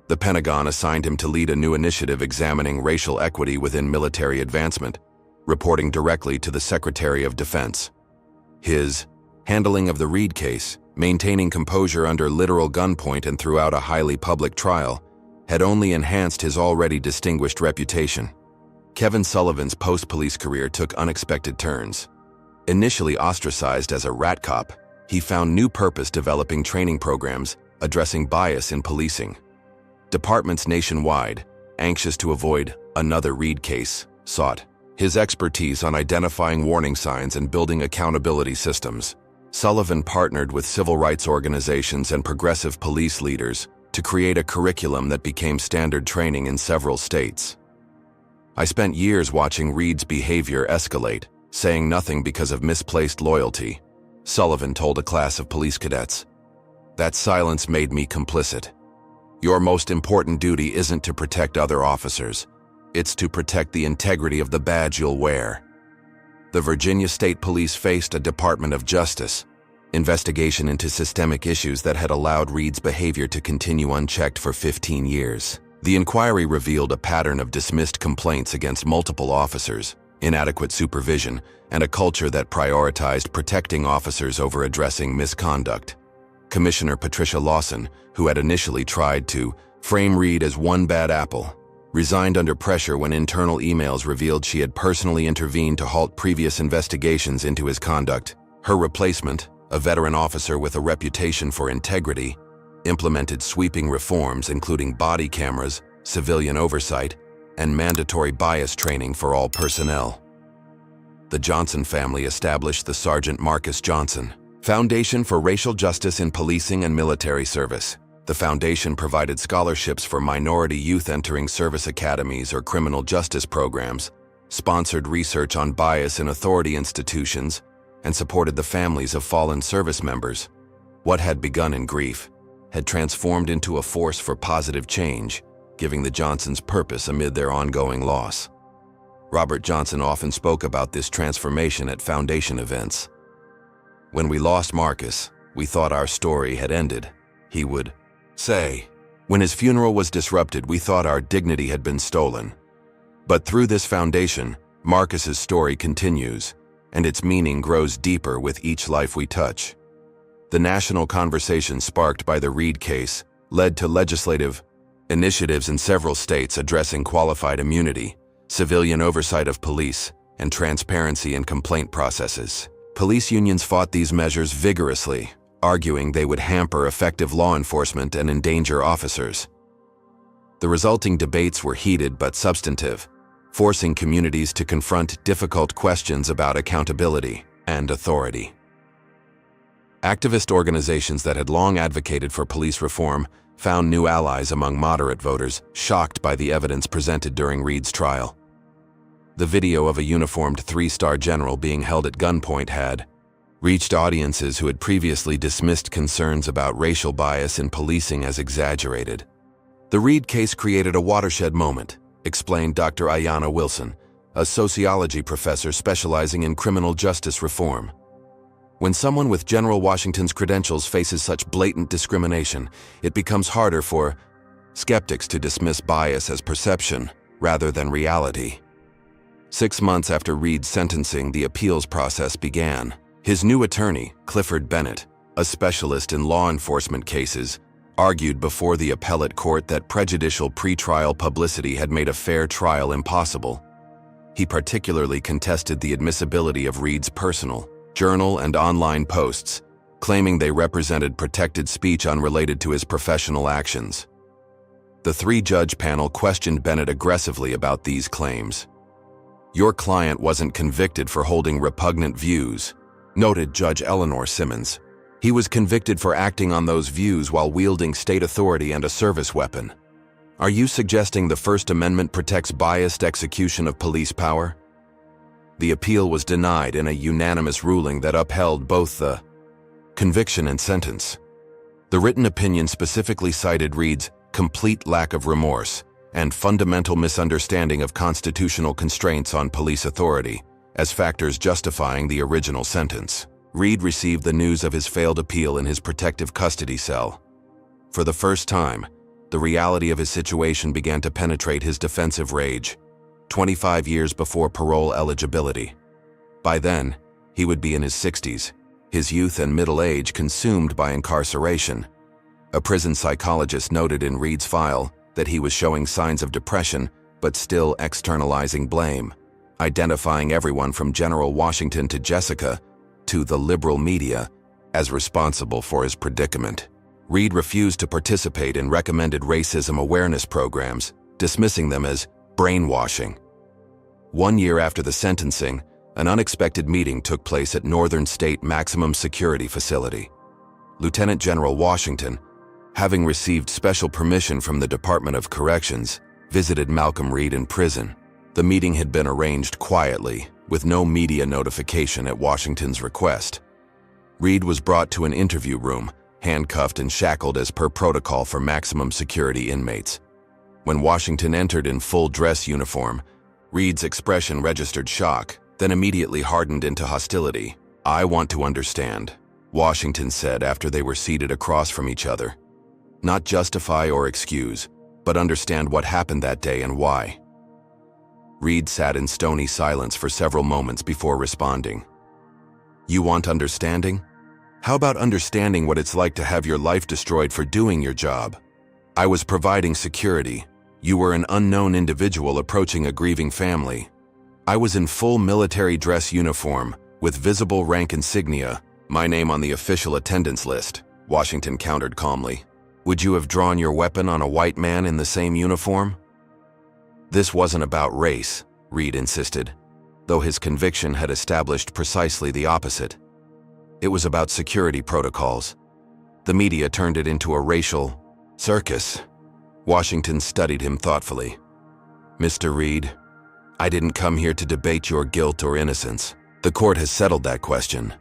The Pentagon assigned him to lead a new initiative examining racial equity within military advancement, reporting directly to the Secretary of Defense. His handling of the Reed case, maintaining composure under literal gunpoint and throughout a highly public trial, had only enhanced his already distinguished reputation. Kevin Sullivan's post-police career took unexpected turns. Initially ostracized as a rat cop, he found new purpose developing training programs addressing bias in policing. Departments nationwide, anxious to avoid another Reed case, sought his expertise on identifying warning signs and building accountability systems. Sullivan partnered with civil rights organizations and progressive police leaders to create a curriculum that became standard training in several states. "I spent years watching Reed's behavior escalate, saying nothing because of misplaced loyalty," Sullivan told a class of police cadets. "That silence made me complicit. Your most important duty isn't to protect other officers. It's to protect the integrity of the badge you'll wear." The Virginia State Police faced a Department of Justice investigation into systemic issues that had allowed Reed's behavior to continue unchecked for 15 years. The inquiry revealed a pattern of dismissed complaints against multiple officers, inadequate supervision, and a culture that prioritized protecting officers over addressing misconduct. Commissioner Patricia Lawson, who had initially tried to frame Reed as one bad apple, resigned under pressure when internal emails revealed she had personally intervened to halt previous investigations into his conduct. Her replacement, a veteran officer with a reputation for integrity, implemented sweeping reforms including body cameras, civilian oversight, and mandatory bias training for all personnel. The Johnson family established the Sergeant Marcus Johnson Foundation for Racial Justice in Policing and Military Service. The foundation provided scholarships for minority youth entering service academies or criminal justice programs, sponsored research on bias in authority institutions, and supported the families of fallen service members. What had begun in grief had transformed into a force for positive change, giving the Johnsons purpose amid their ongoing loss. Robert Johnson often spoke about this transformation at foundation events. "When we lost Marcus, we thought our story had ended," he would say. "When his funeral was disrupted, we thought our dignity had been stolen. But through this foundation, Marcus's story continues, and its meaning grows deeper with each life we touch." The national conversation sparked by the Reed case led to legislative initiatives in several states addressing qualified immunity, civilian oversight of police, and transparency in complaint processes. Police unions fought these measures vigorously, arguing they would hamper effective law enforcement and endanger officers. The resulting debates were heated but substantive, forcing communities to confront difficult questions about accountability and authority. Activist organizations that had long advocated for police reform found new allies among moderate voters, shocked by the evidence presented during Reed's trial. The video of a uniformed three-star general being held at gunpoint had reached audiences who had previously dismissed concerns about racial bias in policing as exaggerated. The Reed case created a watershed moment, explained Dr. Ayanna Wilson, a sociology professor specializing in criminal justice reform. When someone with General Washington's credentials faces such blatant discrimination, it becomes harder for skeptics to dismiss bias as perception rather than reality. 6 months after Reed's sentencing, the appeals process began. His new attorney, Clifford Bennett, a specialist in law enforcement cases, argued before the appellate court that prejudicial pretrial publicity had made a fair trial impossible. He particularly contested the admissibility of Reed's personal, journal, and online posts, claiming they represented protected speech unrelated to his professional actions. The three-judge panel questioned Bennett aggressively about these claims. "Your client wasn't convicted for holding repugnant views," noted Judge Eleanor Simmons. "He was convicted for acting on those views while wielding state authority and a service weapon. Are you suggesting the First Amendment protects biased execution of police power?" The appeal was denied in a unanimous ruling that upheld both the conviction and sentence. The written opinion specifically cited Reed's complete lack of remorse and fundamental misunderstanding of constitutional constraints on police authority as factors justifying the original sentence. Reed received the news of his failed appeal in his protective custody cell. For the first time, the reality of his situation began to penetrate his defensive rage. 25 years before parole eligibility. By then, he would be in his 60s, his youth and middle age consumed by incarceration. A prison psychologist noted in Reed's file that he was showing signs of depression, but still externalizing blame, identifying everyone from General Washington to Jessica to the liberal media as responsible for his predicament. Reed refused to participate in recommended racism awareness programs, dismissing them as brainwashing. 1 year after the sentencing, an unexpected meeting took place at Northern State Maximum Security Facility. Lieutenant General Washington, having received special permission from the Department of Corrections, visited Malcolm Reed in prison. The meeting had been arranged quietly, with no media notification at Washington's request. Reed was brought to an interview room, handcuffed and shackled as per protocol for maximum security inmates. When Washington entered in full dress uniform, Reed's expression registered shock, then immediately hardened into hostility. "I want to understand," Washington said after they were seated across from each other. "Not justify or excuse, but understand what happened that day and why." Reed sat in stony silence for several moments before responding. "You want understanding? How about understanding what it's like to have your life destroyed for doing your job? I was providing security. You were an unknown individual approaching a grieving family. I was in full military dress uniform, With visible rank insignia, my name on the official attendance list, Washington countered calmly. Would you have drawn your weapon on a white man in the same uniform? This wasn't about race, Reed insisted, though his conviction had established precisely the opposite. It was about security protocols. The media turned it into a racial circus. Washington studied him thoughtfully. Mr. Reed, I didn't come here to debate your guilt or innocence. The court has settled that question.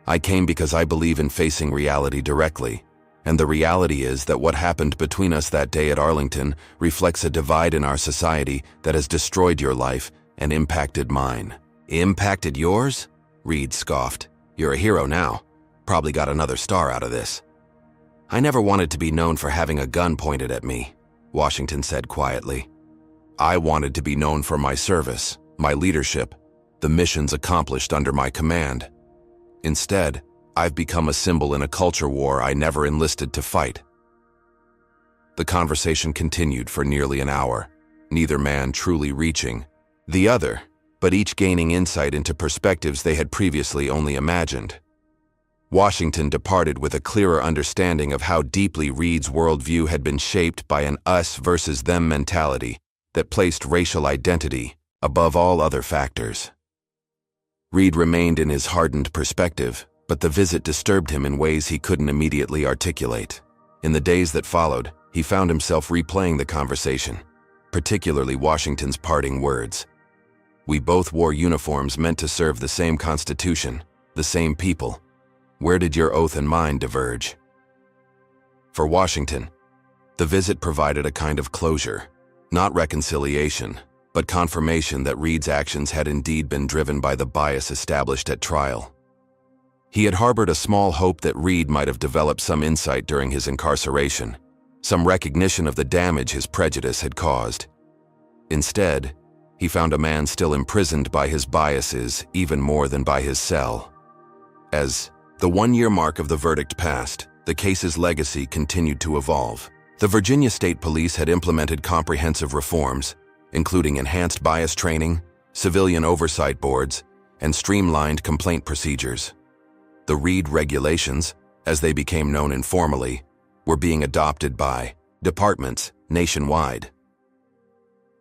I came because I believe in facing reality directly, and the reality is that what happened between us that day at Arlington reflects a divide in our society that has destroyed your life and impacted mine. Impacted yours? Reed scoffed. You're a hero now. Probably got another star out of this. I never wanted to be known for having a gun pointed at me, Washington said quietly. I wanted to be known for my service, my leadership, the missions accomplished under my command. Instead, I've become a symbol in a culture war I never enlisted to fight. The conversation continued for nearly an hour, neither man truly reaching the other, but each gaining insight into perspectives they had previously only imagined. Washington departed with a clearer understanding of how deeply Reed's worldview had been shaped by an us versus them mentality that placed racial identity above all other factors. Reed remained in his hardened perspective, but the visit disturbed him in ways he couldn't immediately articulate. In the days that followed, he found himself replaying the conversation, particularly Washington's parting words. We both wore uniforms meant to serve the same Constitution, the same people. Where did your oath and mine diverge? For Washington, the visit provided a kind of closure, not reconciliation, but confirmation that Reed's actions had indeed been driven by the bias established at trial. He had harbored a small hope that Reed might have developed some insight during his incarceration, some recognition of the damage his prejudice had caused. Instead, he found a man still imprisoned by his biases even more than by his cell. As the one-year mark of the verdict passed, the case's legacy continued to evolve. The Virginia State Police had implemented comprehensive reforms, including enhanced bias training, civilian oversight boards, and streamlined complaint procedures. The Reed regulations, as they became known informally, were being adopted by departments nationwide.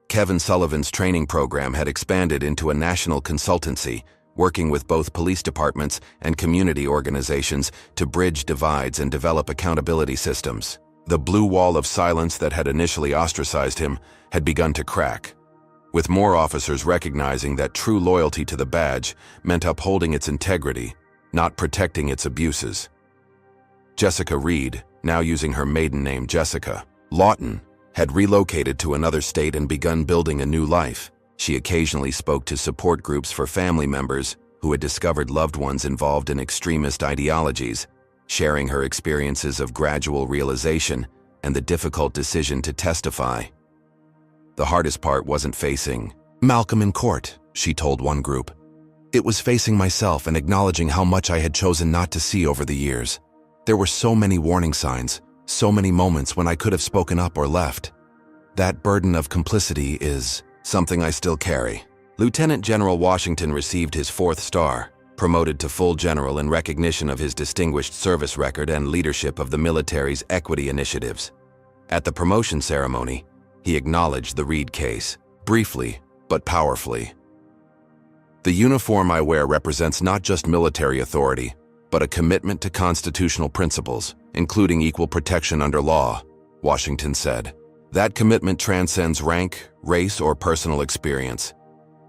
Kevin Sullivan's training program had expanded into a national consultancy, working with both police departments and community organizations to bridge divides and develop accountability systems. The blue wall of silence that had initially ostracized him had begun to crack, with more officers recognizing that true loyalty to the badge meant upholding its integrity, not protecting its abuses. Jessica Reed, now using her maiden name Jessica Lawton, had relocated to another state and begun building a new life. She occasionally spoke to support groups for family members who had discovered loved ones involved in extremist ideologies, sharing her experiences of gradual realization and the difficult decision to testify. The hardest part wasn't facing Malcolm in court, she told one group. It was facing myself and acknowledging how much I had chosen not to see over the years. There were so many warning signs, so many moments when I could have spoken up or left. That burden of complicity is something I still carry. Lieutenant General Washington received his 4th star, promoted to full general in recognition of his distinguished service record and leadership of the military's equity initiatives. At the promotion ceremony, he acknowledged the Reed case, briefly but powerfully. The uniform I wear represents not just military authority, but a commitment to constitutional principles, including equal protection under law, Washington said. That commitment transcends rank, race, or personal experience.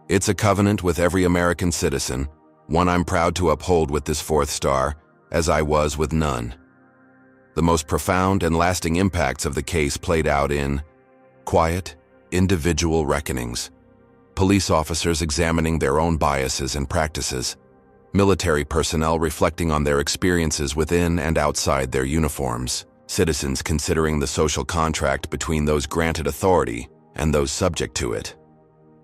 It's a covenant with every American citizen, one I'm proud to uphold with this 4th star, as I was with none. The most profound and lasting impacts of the case played out in quiet, individual reckonings, police officers examining their own biases and practices, military personnel reflecting on their experiences within and outside their uniforms, citizens considering the social contract between those granted authority and those subject to it.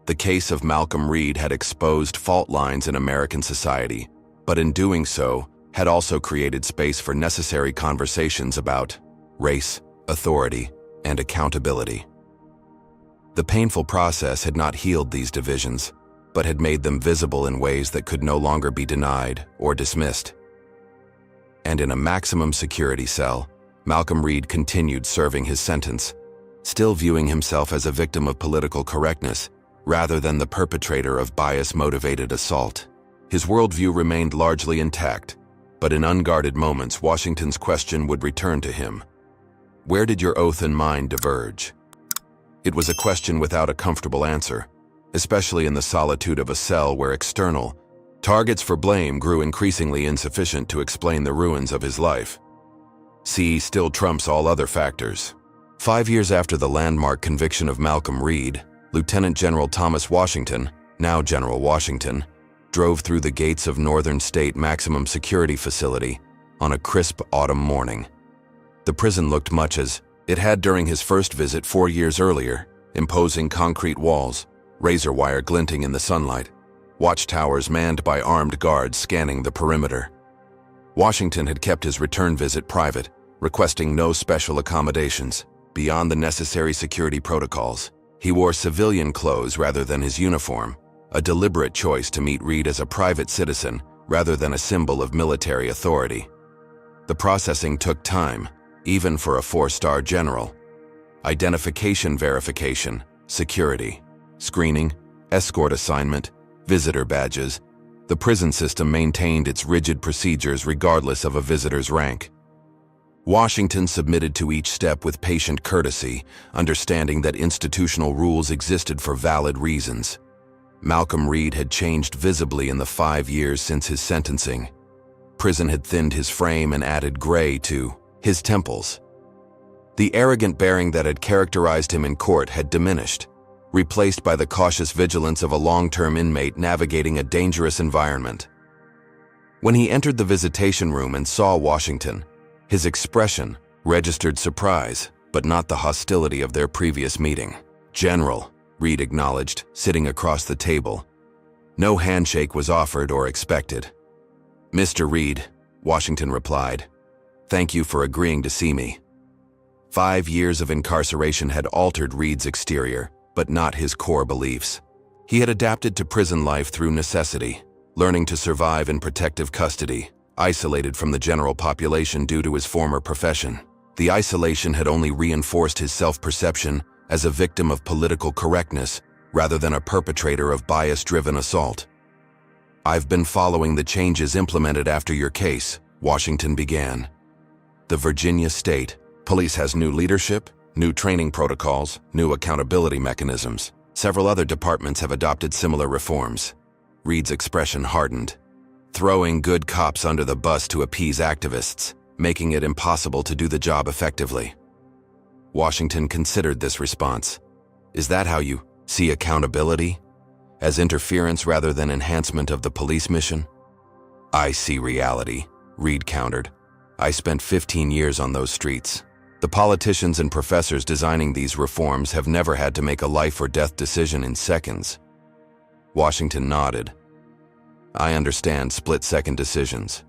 The case of Malcolm Reed had exposed fault lines in American society, but in doing so, had also created space for necessary conversations about race, authority, and accountability. The painful process had not healed these divisions, but had made them visible in ways that could no longer be denied or dismissed. And in a maximum security cell, Malcolm Reed continued serving his sentence, still viewing himself as a victim of political correctness rather than the perpetrator of bias-motivated assault. His worldview remained largely intact, but in unguarded moments, Washington's question would return to him. Where did your oath and mine diverge? It was a question without a comfortable answer, especially in the solitude of a cell where external targets for blame grew increasingly insufficient to explain the ruins of his life. C still trumps all other factors. 5 years after the landmark conviction of Malcolm Reed, Lieutenant General Thomas Washington, now General Washington, drove through the gates of Northern State Maximum Security Facility on a crisp autumn morning. The prison looked much as it had during his first visit 4 years earlier, imposing concrete walls, razor wire glinting in the sunlight, watchtowers manned by armed guards scanning the perimeter. Washington had kept his return visit private, requesting no special accommodations beyond the necessary security protocols. He wore civilian clothes rather than his uniform, a deliberate choice to meet Reed as a private citizen rather than a symbol of military authority. The processing took time, even for a 4-star general. Identification verification, security, screening, escort assignment, visitor badges. The prison system maintained its rigid procedures regardless of a visitor's rank. Washington submitted to each step with patient courtesy, understanding that institutional rules existed for valid reasons. Malcolm Reed had changed visibly in the 5 years since his sentencing. Prison had thinned his frame and added gray to his temples. The arrogant bearing that had characterized him in court had diminished, replaced by the cautious vigilance of a long-term inmate navigating a dangerous environment. When he entered the visitation room and saw Washington, his expression registered surprise, but not the hostility of their previous meeting. "General," Reed acknowledged, sitting across the table. No handshake was offered or expected. "Mr. Reed," Washington replied, "thank you for agreeing to see me." 5 years of incarceration had altered Reed's exterior, but not his core beliefs. He had adapted to prison life through necessity, learning to survive in protective custody, isolated from the general population due to his former profession. The isolation had only reinforced his self-perception as a victim of political correctness rather than a perpetrator of bias-driven assault. "I've been following the changes implemented after your case," Washington began. "The Virginia State Police has new leadership, new training protocols, new accountability mechanisms. Several other departments have adopted similar reforms." Reed's expression hardened. Throwing good cops under the bus to appease activists, making it impossible to do the job effectively. Washington considered this response. "Is that how you see accountability? As interference rather than enhancement of the police mission?" "I see reality," Reed countered. "I spent 15 years on those streets. The politicians and professors designing these reforms have never had to make a life or death decision in seconds." Washington nodded. "I understand split-second decisions.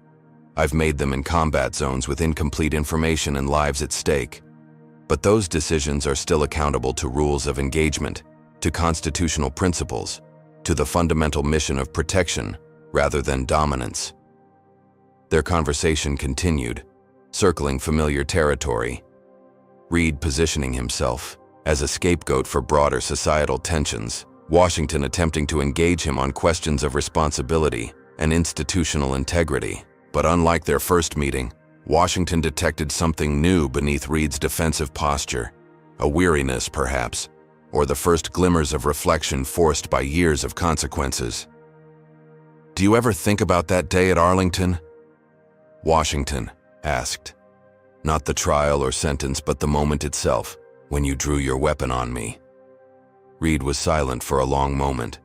I've made them in combat zones with incomplete information and lives at stake. But those decisions are still accountable to rules of engagement, to constitutional principles, to the fundamental mission of protection rather than dominance." Their conversation continued, circling familiar territory. Reed positioning himself as a scapegoat for broader societal tensions, Washington attempting to engage him on questions of responsibility and institutional integrity. But unlike their first meeting, Washington detected something new beneath Reed's defensive posture, a weariness perhaps, or the first glimmers of reflection forced by years of consequences. "Do you ever think about that day at Arlington?" Washington asked. "Not the trial or sentence, but the moment itself, when you drew your weapon on me." Reed was silent for a long moment.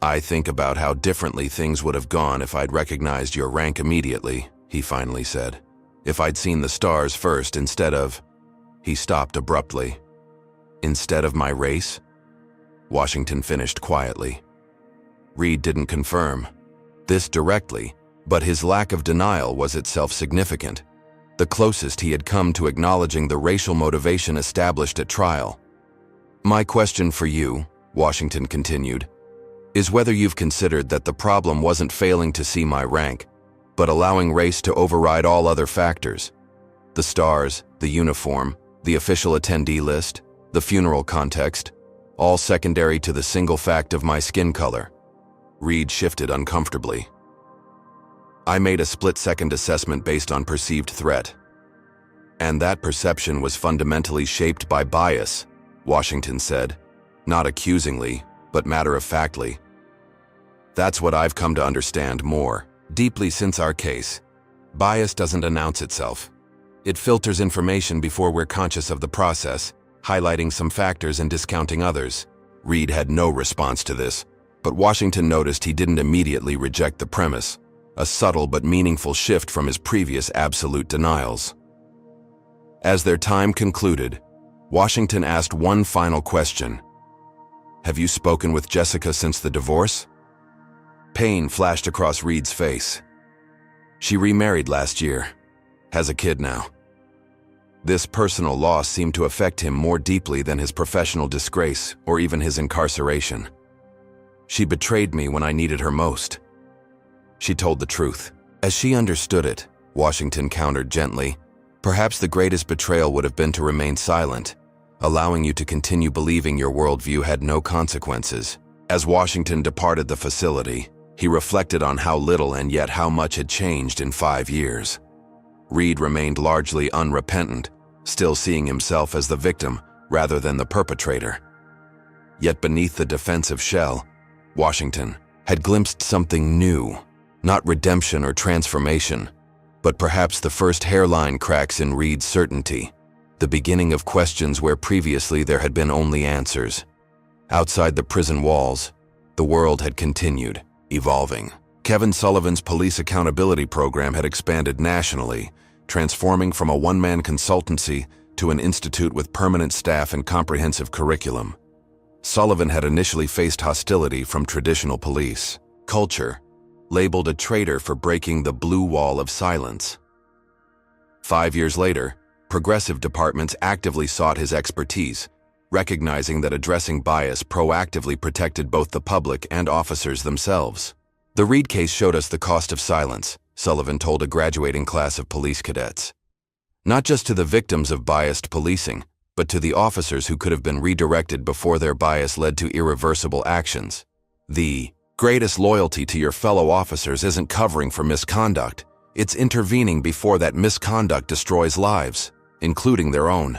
"I think about how differently things would have gone if I'd recognized your rank immediately," he finally said. "If I'd seen the stars first instead of—" He stopped abruptly. "Instead of my race?" Washington finished quietly. Reed didn't confirm this directly, but his lack of denial was itself significant, the closest he had come to acknowledging the racial motivation established at trial. "My question for you," Washington continued, is whether you've considered that the problem wasn't failing to see my rank, but allowing race to override all other factors. The stars, the uniform, the official attendee list, the funeral context, all secondary to the single fact of my skin color. Reed shifted uncomfortably. I made a split-second assessment based on perceived threat. And that perception was fundamentally shaped by bias, Washington said, not accusingly, but matter-of-factly. That's what I've come to understand more deeply since our case. Bias doesn't announce itself. It filters information before we're conscious of the process, highlighting some factors and discounting others. Reed had no response to this, but Washington noticed he didn't immediately reject the premise, a subtle but meaningful shift from his previous absolute denials. As their time concluded, Washington asked one final question. Have you spoken with Jessica since the divorce? Pain flashed across Reed's face. She remarried last year, has a kid now. This personal loss seemed to affect him more deeply than his professional disgrace or even his incarceration. She betrayed me when I needed her most. She told the truth. As she understood it, Washington countered gently, perhaps the greatest betrayal would have been to remain silent, allowing you to continue believing your worldview had no consequences. As Washington departed the facility, he reflected on how little and yet how much had changed in 5 years. Reed remained largely unrepentant, still seeing himself as the victim rather than the perpetrator. Yet beneath the defensive shell, Washington had glimpsed something new, not redemption or transformation, but perhaps the first hairline cracks in Reed's certainty, the beginning of questions where previously there had been only answers. Outside the prison walls, the world had continued, evolving. Kevin Sullivan's police accountability program had expanded nationally, transforming from a one-man consultancy to an institute with permanent staff and comprehensive curriculum. Sullivan had initially faced hostility from traditional police culture, labeled a traitor for breaking the blue wall of silence. 5 years later, progressive departments actively sought his expertise, recognizing that addressing bias proactively protected both the public and officers themselves. The Reed case showed us the cost of silence, Sullivan told a graduating class of police cadets. Not just to the victims of biased policing, but to the officers who could have been redirected before their bias led to irreversible actions. The greatest loyalty to your fellow officers isn't covering for misconduct, it's intervening before that misconduct destroys lives, including their own.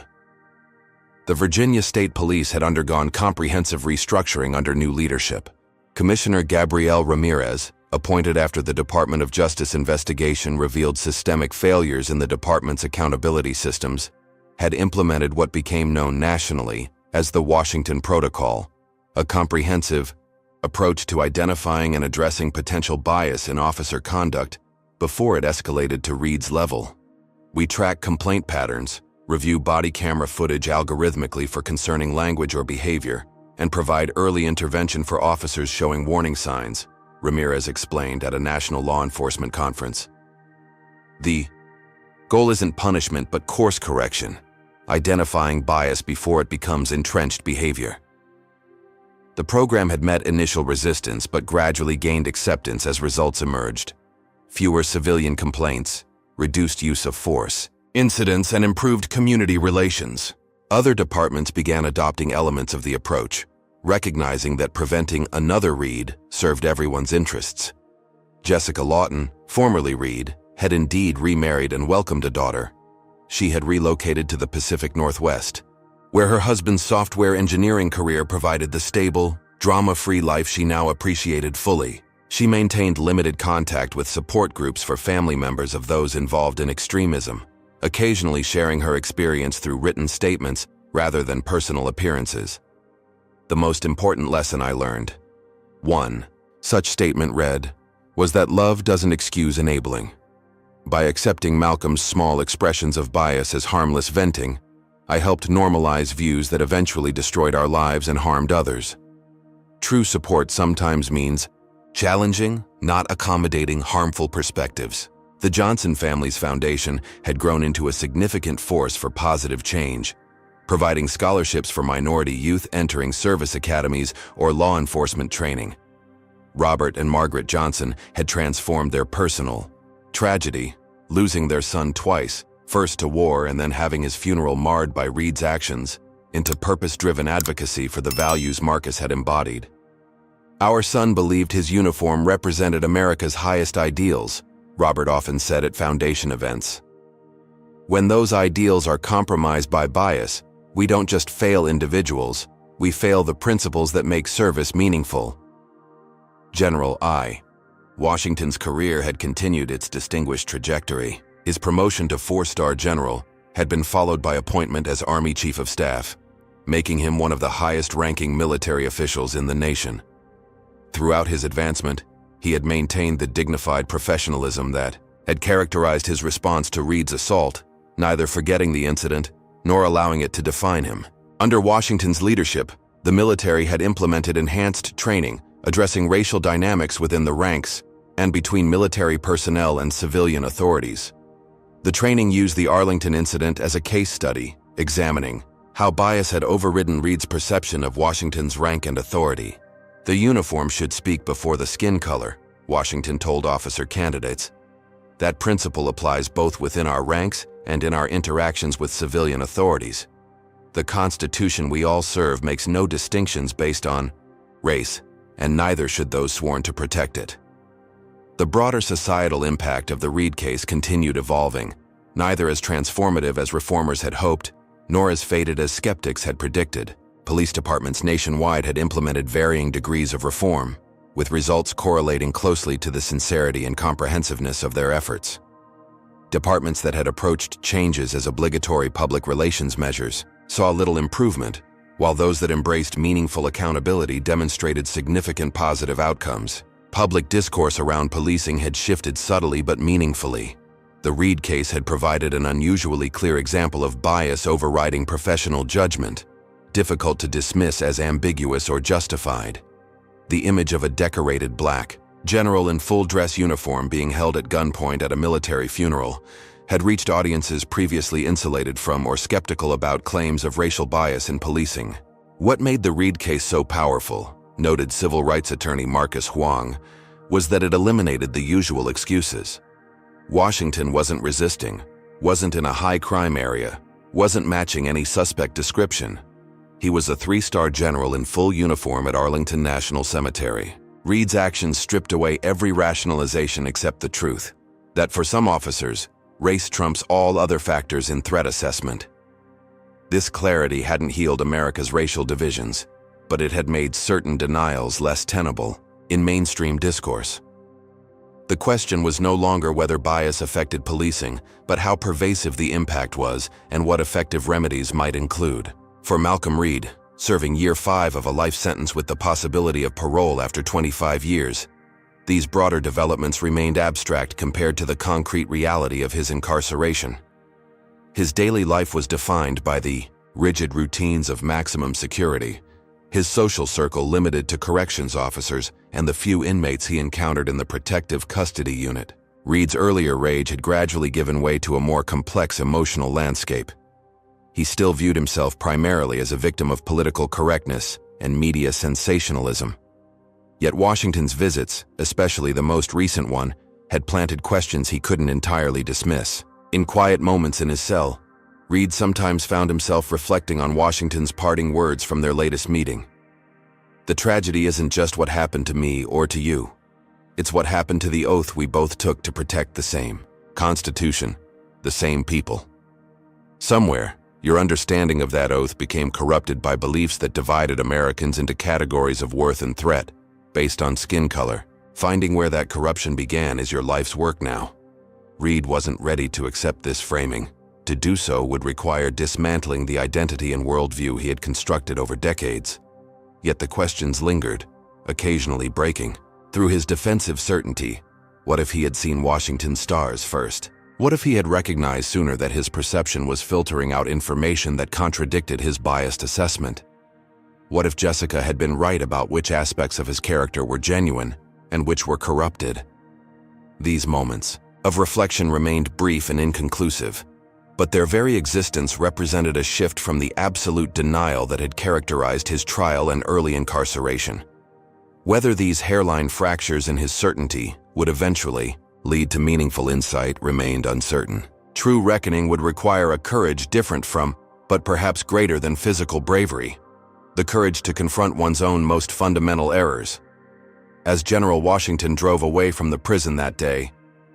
The Virginia State Police had undergone comprehensive restructuring under new leadership. Commissioner Gabrielle Ramirez, appointed after the Department of Justice investigation revealed systemic failures in the department's accountability systems, had implemented what became known nationally as the Washington Protocol, a comprehensive approach to identifying and addressing potential bias in officer conduct before it escalated to Reed's level. We track complaint patterns, review body camera footage algorithmically for concerning language or behavior, and provide early intervention for officers showing warning signs, Ramirez explained at a national law enforcement conference. The goal isn't punishment but course correction, identifying bias before it becomes entrenched behavior. The program had met initial resistance but gradually gained acceptance as results emerged. Fewer civilian complaints, reduced use of force, incidents, and improved community relations. Other departments began adopting elements of the approach, recognizing that preventing another Reed served everyone's interests. Jessica Lawton, formerly Reed, had indeed remarried and welcomed a daughter. She had relocated to the Pacific Northwest, where her husband's software engineering career provided the stable, drama-free life she now appreciated fully. She maintained limited contact with support groups for family members of those involved in extremism, occasionally sharing her experience through written statements rather than personal appearances. The most important lesson I learned, one such statement read, was that love doesn't excuse enabling. By accepting Malcolm's small expressions of bias as harmless venting, I helped normalize views that eventually destroyed our lives and harmed others. True support sometimes means challenging, not accommodating harmful perspectives. The Johnson family's foundation had grown into a significant force for positive change, providing scholarships for minority youth entering service academies or law enforcement training, Robert and Margaret Johnson had transformed their personal tragedy, losing their son twice, first to war and then having his funeral marred by Reed's actions, into purpose-driven advocacy for the values Marcus had embodied. "Our son believed his uniform represented America's highest ideals," Robert often said at foundation events. "When those ideals are compromised by bias, we don't just fail individuals, we fail the principles that make service meaningful." General I. Washington's career had continued its distinguished trajectory. His promotion to 4-star general had been followed by appointment as Army Chief of Staff, making him one of the highest-ranking military officials in the nation. Throughout his advancement, he had maintained the dignified professionalism that had characterized his response to Reed's assault, neither forgetting the incident nor allowing it to define him. Under Washington's leadership, the military had implemented enhanced training, addressing racial dynamics within the ranks and between military personnel and civilian authorities. The training used the Arlington incident as a case study, examining how bias had overridden Reed's perception of Washington's rank and authority. "The uniform should speak before the skin color," Washington told officer candidates. "That principle applies both within our ranks and in our interactions with civilian authorities. The Constitution we all serve makes no distinctions based on race, and neither should those sworn to protect it." The broader societal impact of the Reed case continued evolving, neither as transformative as reformers had hoped, nor as faded as skeptics had predicted. Police departments nationwide had implemented varying degrees of reform, with results correlating closely to the sincerity and comprehensiveness of their efforts. Departments that had approached changes as obligatory public relations measures saw little improvement, while those that embraced meaningful accountability demonstrated significant positive outcomes. Public discourse around policing had shifted subtly but meaningfully. The Reed case had provided an unusually clear example of bias overriding professional judgment, difficult to dismiss as ambiguous or justified. The image of a decorated black general in full-dress uniform being held at gunpoint at a military funeral had reached audiences previously insulated from or skeptical about claims of racial bias in policing. What made the Reed case so powerful, noted civil rights attorney Marcus Huang, was that it eliminated the usual excuses. Washington wasn't resisting, wasn't in a high-crime area, wasn't matching any suspect description. He was a 3-star general in full uniform at Arlington National Cemetery. Reed's actions stripped away every rationalization except the truth, that for some officers, race trumps all other factors in threat assessment. This clarity hadn't healed America's racial divisions, but it had made certain denials less tenable in mainstream discourse. The question was no longer whether bias affected policing, but how pervasive the impact was and what effective remedies might include. For Malcolm Reed, serving year 5 of a life sentence with the possibility of parole after 25 years, these broader developments remained abstract compared to the concrete reality of his incarceration. His daily life was defined by the rigid routines of maximum security, his social circle limited to corrections officers and the few inmates he encountered in the protective custody unit. Reed's earlier rage had gradually given way to a more complex emotional landscape. He still viewed himself primarily as a victim of political correctness and media sensationalism. Yet Washington's visits, especially the most recent one, had planted questions he couldn't entirely dismiss. In quiet moments in his cell, Reed sometimes found himself reflecting on Washington's parting words from their latest meeting. "The tragedy isn't just what happened to me or to you. It's what happened to the oath we both took to protect the same Constitution, the same people. Somewhere, your understanding of that oath became corrupted by beliefs that divided Americans into categories of worth and threat, based on skin color. Finding where that corruption began is your life's work now." Reed wasn't ready to accept this framing. To do so would require dismantling the identity and worldview he had constructed over decades. Yet the questions lingered, occasionally breaking. Through his defensive certainty, what if he had seen Washington's stars first? What if he had recognized sooner that his perception was filtering out information that contradicted his biased assessment? What if Jessica had been right about which aspects of his character were genuine and which were corrupted? These moments of reflection remained brief and inconclusive, but their very existence represented a shift from the absolute denial that had characterized his trial and early incarceration. Whether these hairline fractures in his certainty would eventually lead to meaningful insight remained uncertain. True reckoning would require a courage different from, but perhaps greater than, physical bravery. The courage to confront one's own most fundamental errors. As General Washington drove away from the prison that day,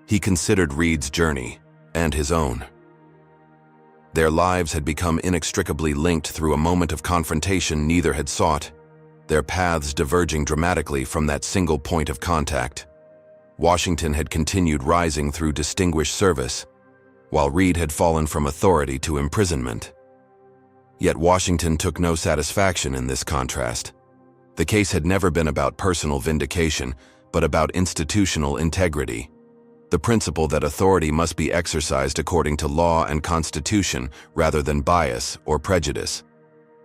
he considered Reed's journey and his own. Their lives had become inextricably linked through a moment of confrontation neither had sought, their paths diverging dramatically from that single point of contact. Washington had continued rising through distinguished service, while Reed had fallen from authority to imprisonment. Yet Washington took no satisfaction in this contrast. The case had never been about personal vindication, but about institutional integrity. The principle that authority must be exercised according to law and constitution rather than bias or prejudice.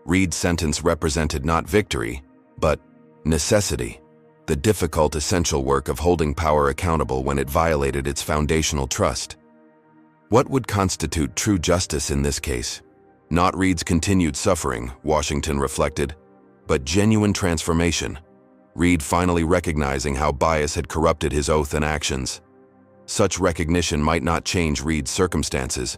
Reed's sentence represented not victory, but necessity, the difficult essential work of holding power accountable when it violated its foundational trust. What would constitute true justice in this case? Not Reed's continued suffering, Washington reflected, but genuine transformation. Reed finally recognizing how bias had corrupted his oath and actions. Such recognition might not change Reed's circumstances,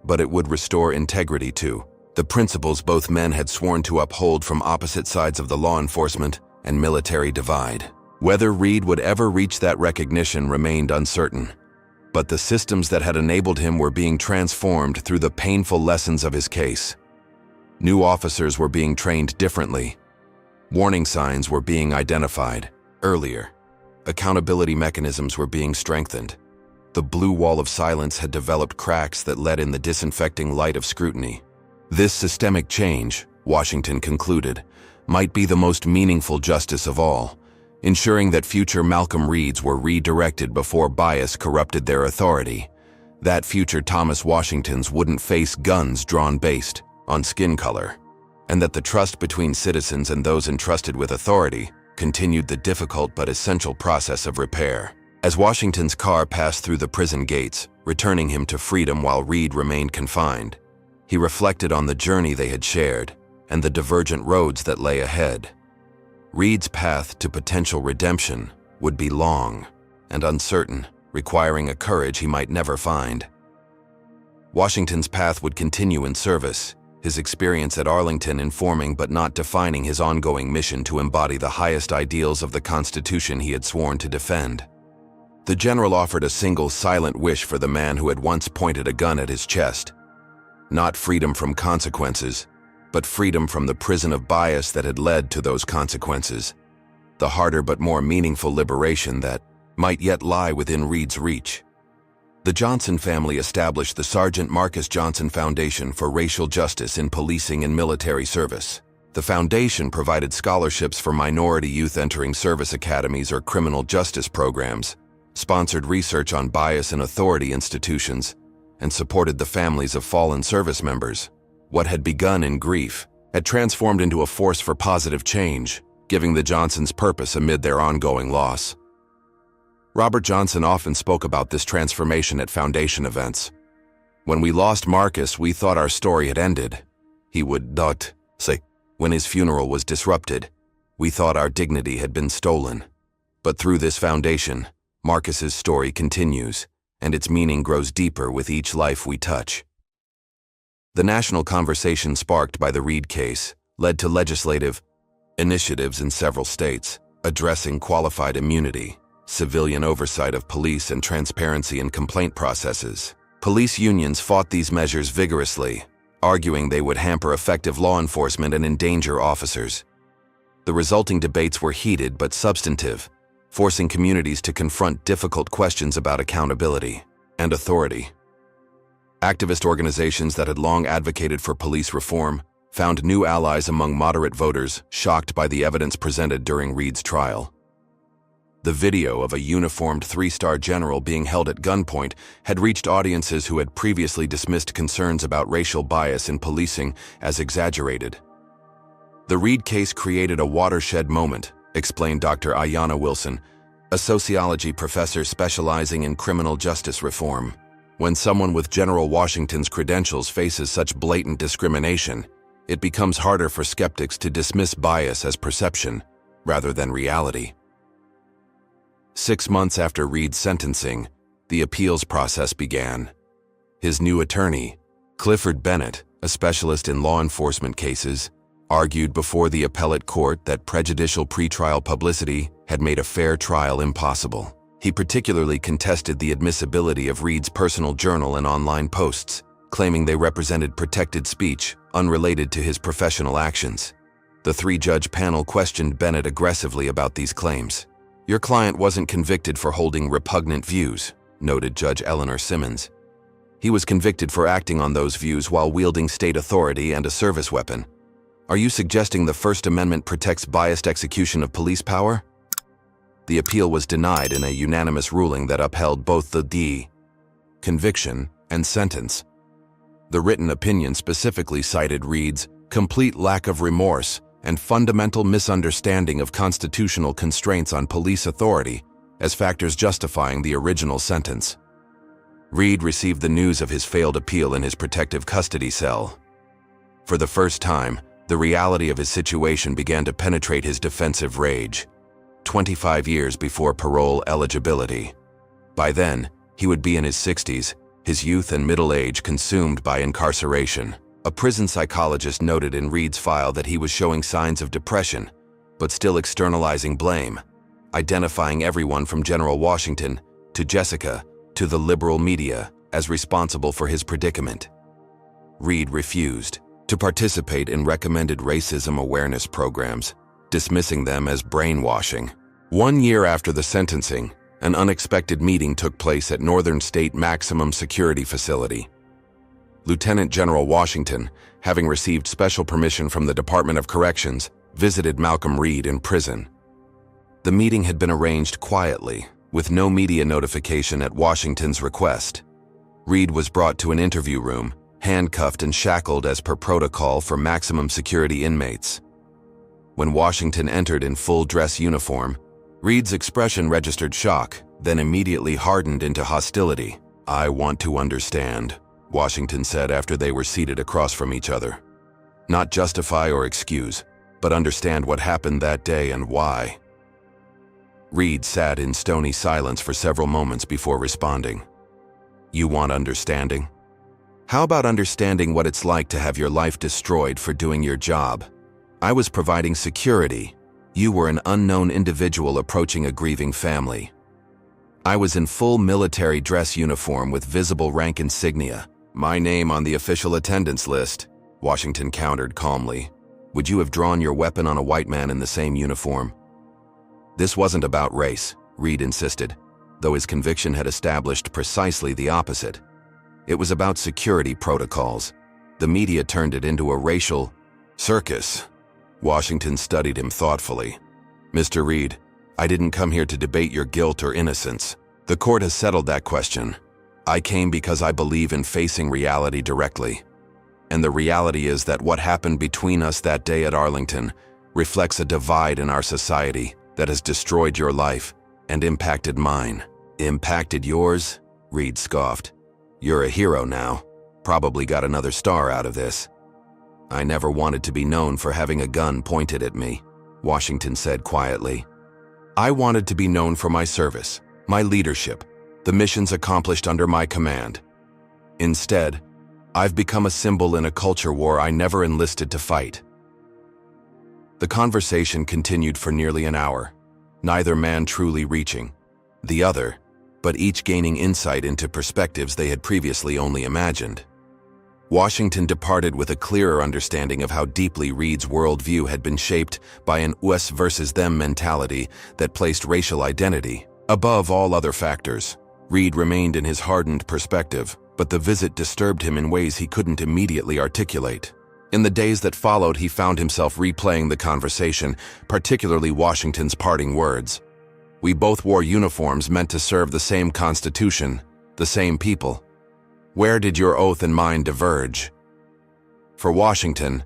but it would restore integrity to the principles both men had sworn to uphold from opposite sides of the law enforcement and military divide. Whether Reed would ever reach that recognition remained uncertain, but the systems that had enabled him were being transformed through the painful lessons of his case. New officers were being trained differently. Warning signs were being identified earlier. Accountability mechanisms were being strengthened. The blue wall of silence had developed cracks that let in the disinfecting light of scrutiny. This systemic change, Washington concluded, might be the most meaningful justice of all, ensuring that future Malcolm Reeds were redirected before bias corrupted their authority. That future Thomas Washingtons wouldn't face guns drawn based on skin color, and that the trust between citizens and those entrusted with authority continued the difficult but essential process of repair. As Washington's car passed through the prison gates, returning him to freedom while Reed remained confined, he reflected on the journey they had shared and the divergent roads that lay ahead. Reed's path to potential redemption would be long and uncertain, requiring a courage he might never find. Washington's path would continue in service, his experience at Arlington informing but not defining his ongoing mission to embody the highest ideals of the Constitution he had sworn to defend. The general offered a single silent wish for the man who had once pointed a gun at his chest. Not freedom from consequences, but freedom from the prison of bias that had led to those consequences. The harder but more meaningful liberation that might yet lie within Reed's reach. The Johnson family established the Sergeant Marcus Johnson Foundation for Racial Justice in Policing and Military Service. The foundation provided scholarships for minority youth entering service academies or criminal justice programs, sponsored research on bias in authority institutions, and supported the families of fallen service members. What had begun in grief had transformed into a force for positive change, giving the Johnsons purpose amid their ongoing loss. Robert Johnson often spoke about this transformation at foundation events. "When we lost Marcus, we thought our story had ended," he would say. "When his funeral was disrupted, we thought our dignity had been stolen. But through this foundation, Marcus's story continues, and its meaning grows deeper with each life we touch." The national conversation sparked by the Reed case led to legislative initiatives in several states, addressing qualified immunity, civilian oversight of police, and transparency in complaint processes. Police unions fought these measures vigorously, arguing they would hamper effective law enforcement and endanger officers. The resulting debates were heated but substantive, forcing communities to confront difficult questions about accountability and authority. Activist organizations that had long advocated for police reform found new allies among moderate voters shocked by the evidence presented during Reed's trial. The video of a uniformed three-star general being held at gunpoint had reached audiences who had previously dismissed concerns about racial bias in policing as exaggerated. The Reed case created a watershed moment, explained Dr. Ayanna Wilson, a sociology professor specializing in criminal justice reform. When someone with General Washington's credentials faces such blatant discrimination, it becomes harder for skeptics to dismiss bias as perception rather than reality. 6 months after Reed's sentencing, the appeals process began. His new attorney, Clifford Bennett, a specialist in law enforcement cases, argued before the appellate court that prejudicial pretrial publicity had made a fair trial impossible. He particularly contested the admissibility of Reed's personal journal and online posts, claiming they represented protected speech unrelated to his professional actions. The 3-judge panel questioned Bennett aggressively about these claims. "Your client wasn't convicted for holding repugnant views," noted Judge Eleanor Simmons. "He was convicted for acting on those views while wielding state authority and a service weapon. Are you suggesting the First Amendment protects biased execution of police power?" The appeal was denied in a unanimous ruling that upheld both the conviction and sentence. The written opinion specifically cited Reed's complete lack of remorse and fundamental misunderstanding of constitutional constraints on police authority as factors justifying the original sentence. Reed received the news of his failed appeal in his protective custody cell. For the first time, the reality of his situation began to penetrate his defensive rage. 25 years before parole eligibility. By then, he would be in his 60s, his youth and middle age consumed by incarceration. A prison psychologist noted in Reed's file that he was showing signs of depression, but still externalizing blame, identifying everyone from General Washington to Jessica to the liberal media as responsible for his predicament. Reed refused to participate in recommended racism awareness programs, dismissing them as brainwashing. 1 year after the sentencing, an unexpected meeting took place at Northern State Maximum Security Facility. Lieutenant General Washington, having received special permission from the Department of Corrections, visited Malcolm Reed in prison. The meeting had been arranged quietly, with no media notification at Washington's request. Reed was brought to an interview room, handcuffed and shackled as per protocol for maximum security inmates. When Washington entered in full dress uniform, Reed's expression registered shock, then immediately hardened into hostility. "I want to understand," Washington said after they were seated across from each other. "Not justify or excuse, but understand what happened that day and why." Reed sat in stony silence for several moments before responding. "You want understanding? How about understanding what it's like to have your life destroyed for doing your job? I was providing security. You were an unknown individual approaching a grieving family. I was in full military dress uniform with visible rank insignia. My name on the official attendance list," Washington countered calmly. "Would you have drawn your weapon on a white man in the same uniform?" "This wasn't about race," Reed insisted, though his conviction had established precisely the opposite. "It was about security protocols. The media turned it into a racial circus." Washington studied him thoughtfully. "Mr. Reed, I didn't come here to debate your guilt or innocence. The court has settled that question. I came because I believe in facing reality directly. And the reality is that what happened between us that day at Arlington reflects a divide in our society that has destroyed your life and impacted mine." "Impacted yours?" Reed scoffed. "You're a hero now. Probably got another star out of this." "I never wanted to be known for having a gun pointed at me," Washington said quietly. "I wanted to be known for my service, my leadership, the missions accomplished under my command. Instead, I've become a symbol in a culture war I never enlisted to fight." The conversation continued for nearly an hour, neither man truly reaching the other, but each gaining insight into perspectives they had previously only imagined. Washington departed with a clearer understanding of how deeply Reed's worldview had been shaped by an us versus them mentality that placed racial identity above all other factors. Reed remained in his hardened perspective, but the visit disturbed him in ways he couldn't immediately articulate. In the days that followed, he found himself replaying the conversation, particularly Washington's parting words. "We both wore uniforms meant to serve the same Constitution, the same people. Where did your oath and mine diverge?" For Washington,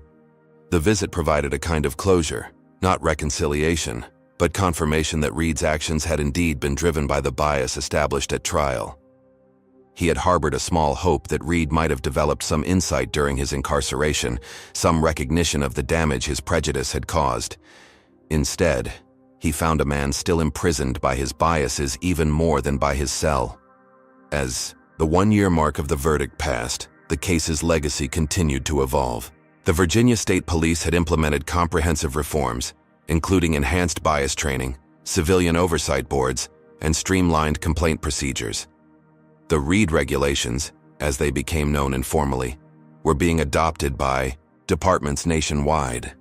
the visit provided a kind of closure, not reconciliation, but confirmation that Reed's actions had indeed been driven by the bias established at trial. He had harbored a small hope that Reed might have developed some insight during his incarceration, some recognition of the damage his prejudice had caused. Instead, he found a man still imprisoned by his biases even more than by his cell. As the one-year mark of the verdict passed, the case's legacy continued to evolve. The Virginia State Police had implemented comprehensive reforms, including enhanced bias training, civilian oversight boards, and streamlined complaint procedures. The Reed regulations, as they became known informally, were being adopted by departments nationwide.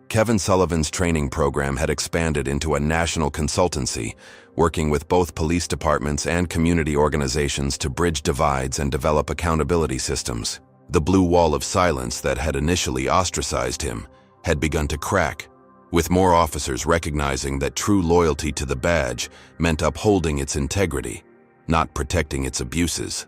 Kevin Sullivan's training program had expanded into a national consultancy, working with both police departments and community organizations to bridge divides and develop accountability systems. The blue wall of silence that had initially ostracized him had begun to crack, with more officers recognizing that true loyalty to the badge meant upholding its integrity, not protecting its abuses.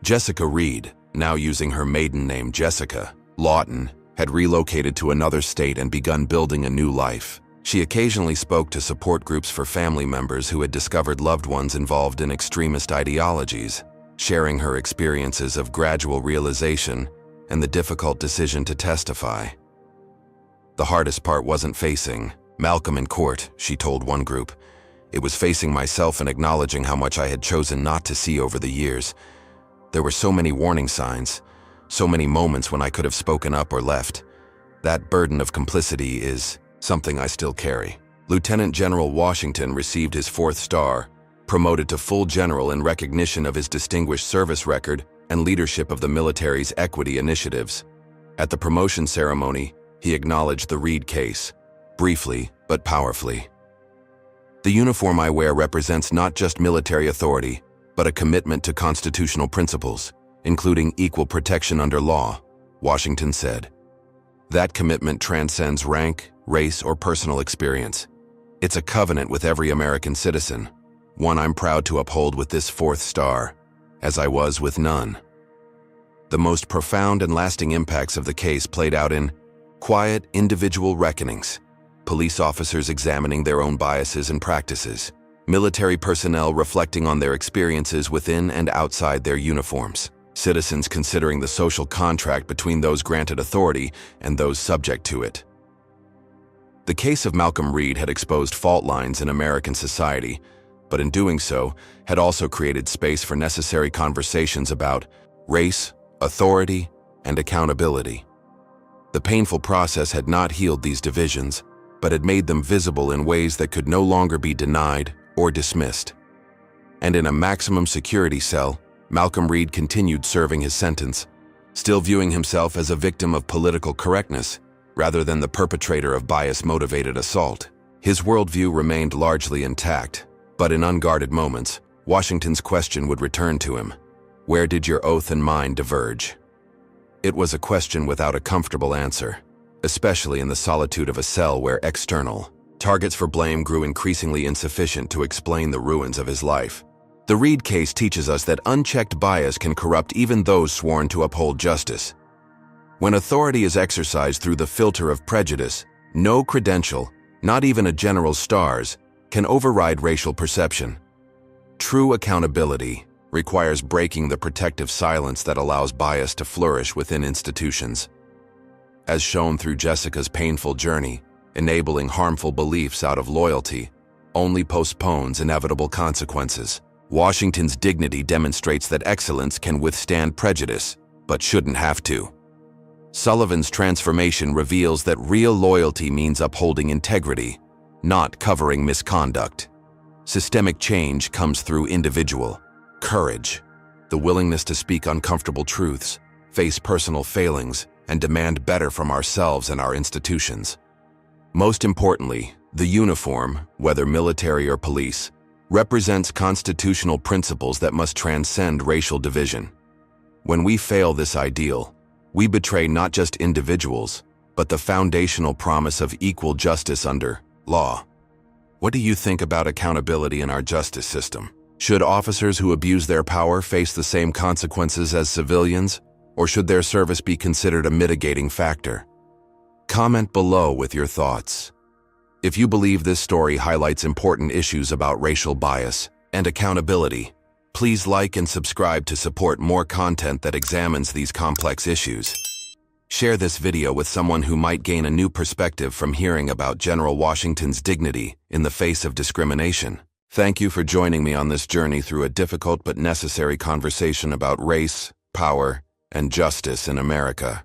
Jessica Reed, now using her maiden name Jessica Lawton, had relocated to another state and begun building a new life. She occasionally spoke to support groups for family members who had discovered loved ones involved in extremist ideologies, sharing her experiences of gradual realization and the difficult decision to testify. The hardest part wasn't facing Malcolm in court, she told one group. It was facing myself and acknowledging how much I had chosen not to see over the years. There were so many warning signs, so many moments when I could have spoken up or left. That burden of complicity is something I still carry. Lieutenant General Washington received his 4th star, promoted to full general in recognition of his distinguished service record and leadership of the military's equity initiatives. At the promotion ceremony, he acknowledged the Reed case, briefly but powerfully. The uniform I wear represents not just military authority, but a commitment to constitutional principles, including equal protection under law, Washington said. That commitment transcends rank, race, or personal experience. It's a covenant with every American citizen, one I'm proud to uphold with this 4th star, as I was with none. The most profound and lasting impacts of the case played out in quiet, individual reckonings, police officers examining their own biases and practices, military personnel reflecting on their experiences within and outside their uniforms, citizens considering the social contract between those granted authority and those subject to it. The case of Malcolm Reed had exposed fault lines in American society, but in doing so, had also created space for necessary conversations about race, authority, and accountability. The painful process had not healed these divisions, but had made them visible in ways that could no longer be denied or dismissed. And in a maximum security cell, Malcolm Reed continued serving his sentence, still viewing himself as a victim of political correctness rather than the perpetrator of bias-motivated assault. His worldview remained largely intact, but in unguarded moments, Washington's question would return to him. Where did your oath and mine diverge? It was a question without a comfortable answer, especially in the solitude of a cell where external targets for blame grew increasingly insufficient to explain the ruins of his life. The Reed case teaches us that unchecked bias can corrupt even those sworn to uphold justice. When authority is exercised through the filter of prejudice, no credential, not even a general's stars, can override racial perception. True accountability requires breaking the protective silence that allows bias to flourish within institutions. As shown through Jessica's painful journey, enabling harmful beliefs out of loyalty only postpones inevitable consequences. Washington's dignity demonstrates that excellence can withstand prejudice, but shouldn't have to. Sullivan's transformation reveals that real loyalty means upholding integrity, not covering misconduct. Systemic change comes through individual courage, the willingness to speak uncomfortable truths, face personal failings, and demand better from ourselves and our institutions. Most importantly, the uniform, whether military or police, represents constitutional principles that must transcend racial division. When we fail this ideal, we betray not just individuals, but the foundational promise of equal justice under law. What do you think about accountability in our justice system? Should officers who abuse their power face the same consequences as civilians, or should their service be considered a mitigating factor? Comment below with your thoughts. If you believe this story highlights important issues about racial bias and accountability, please like and subscribe to support more content that examines these complex issues. Share this video with someone who might gain a new perspective from hearing about General Washington's dignity in the face of discrimination. Thank you for joining me on this journey through a difficult but necessary conversation about race, power, and justice in America.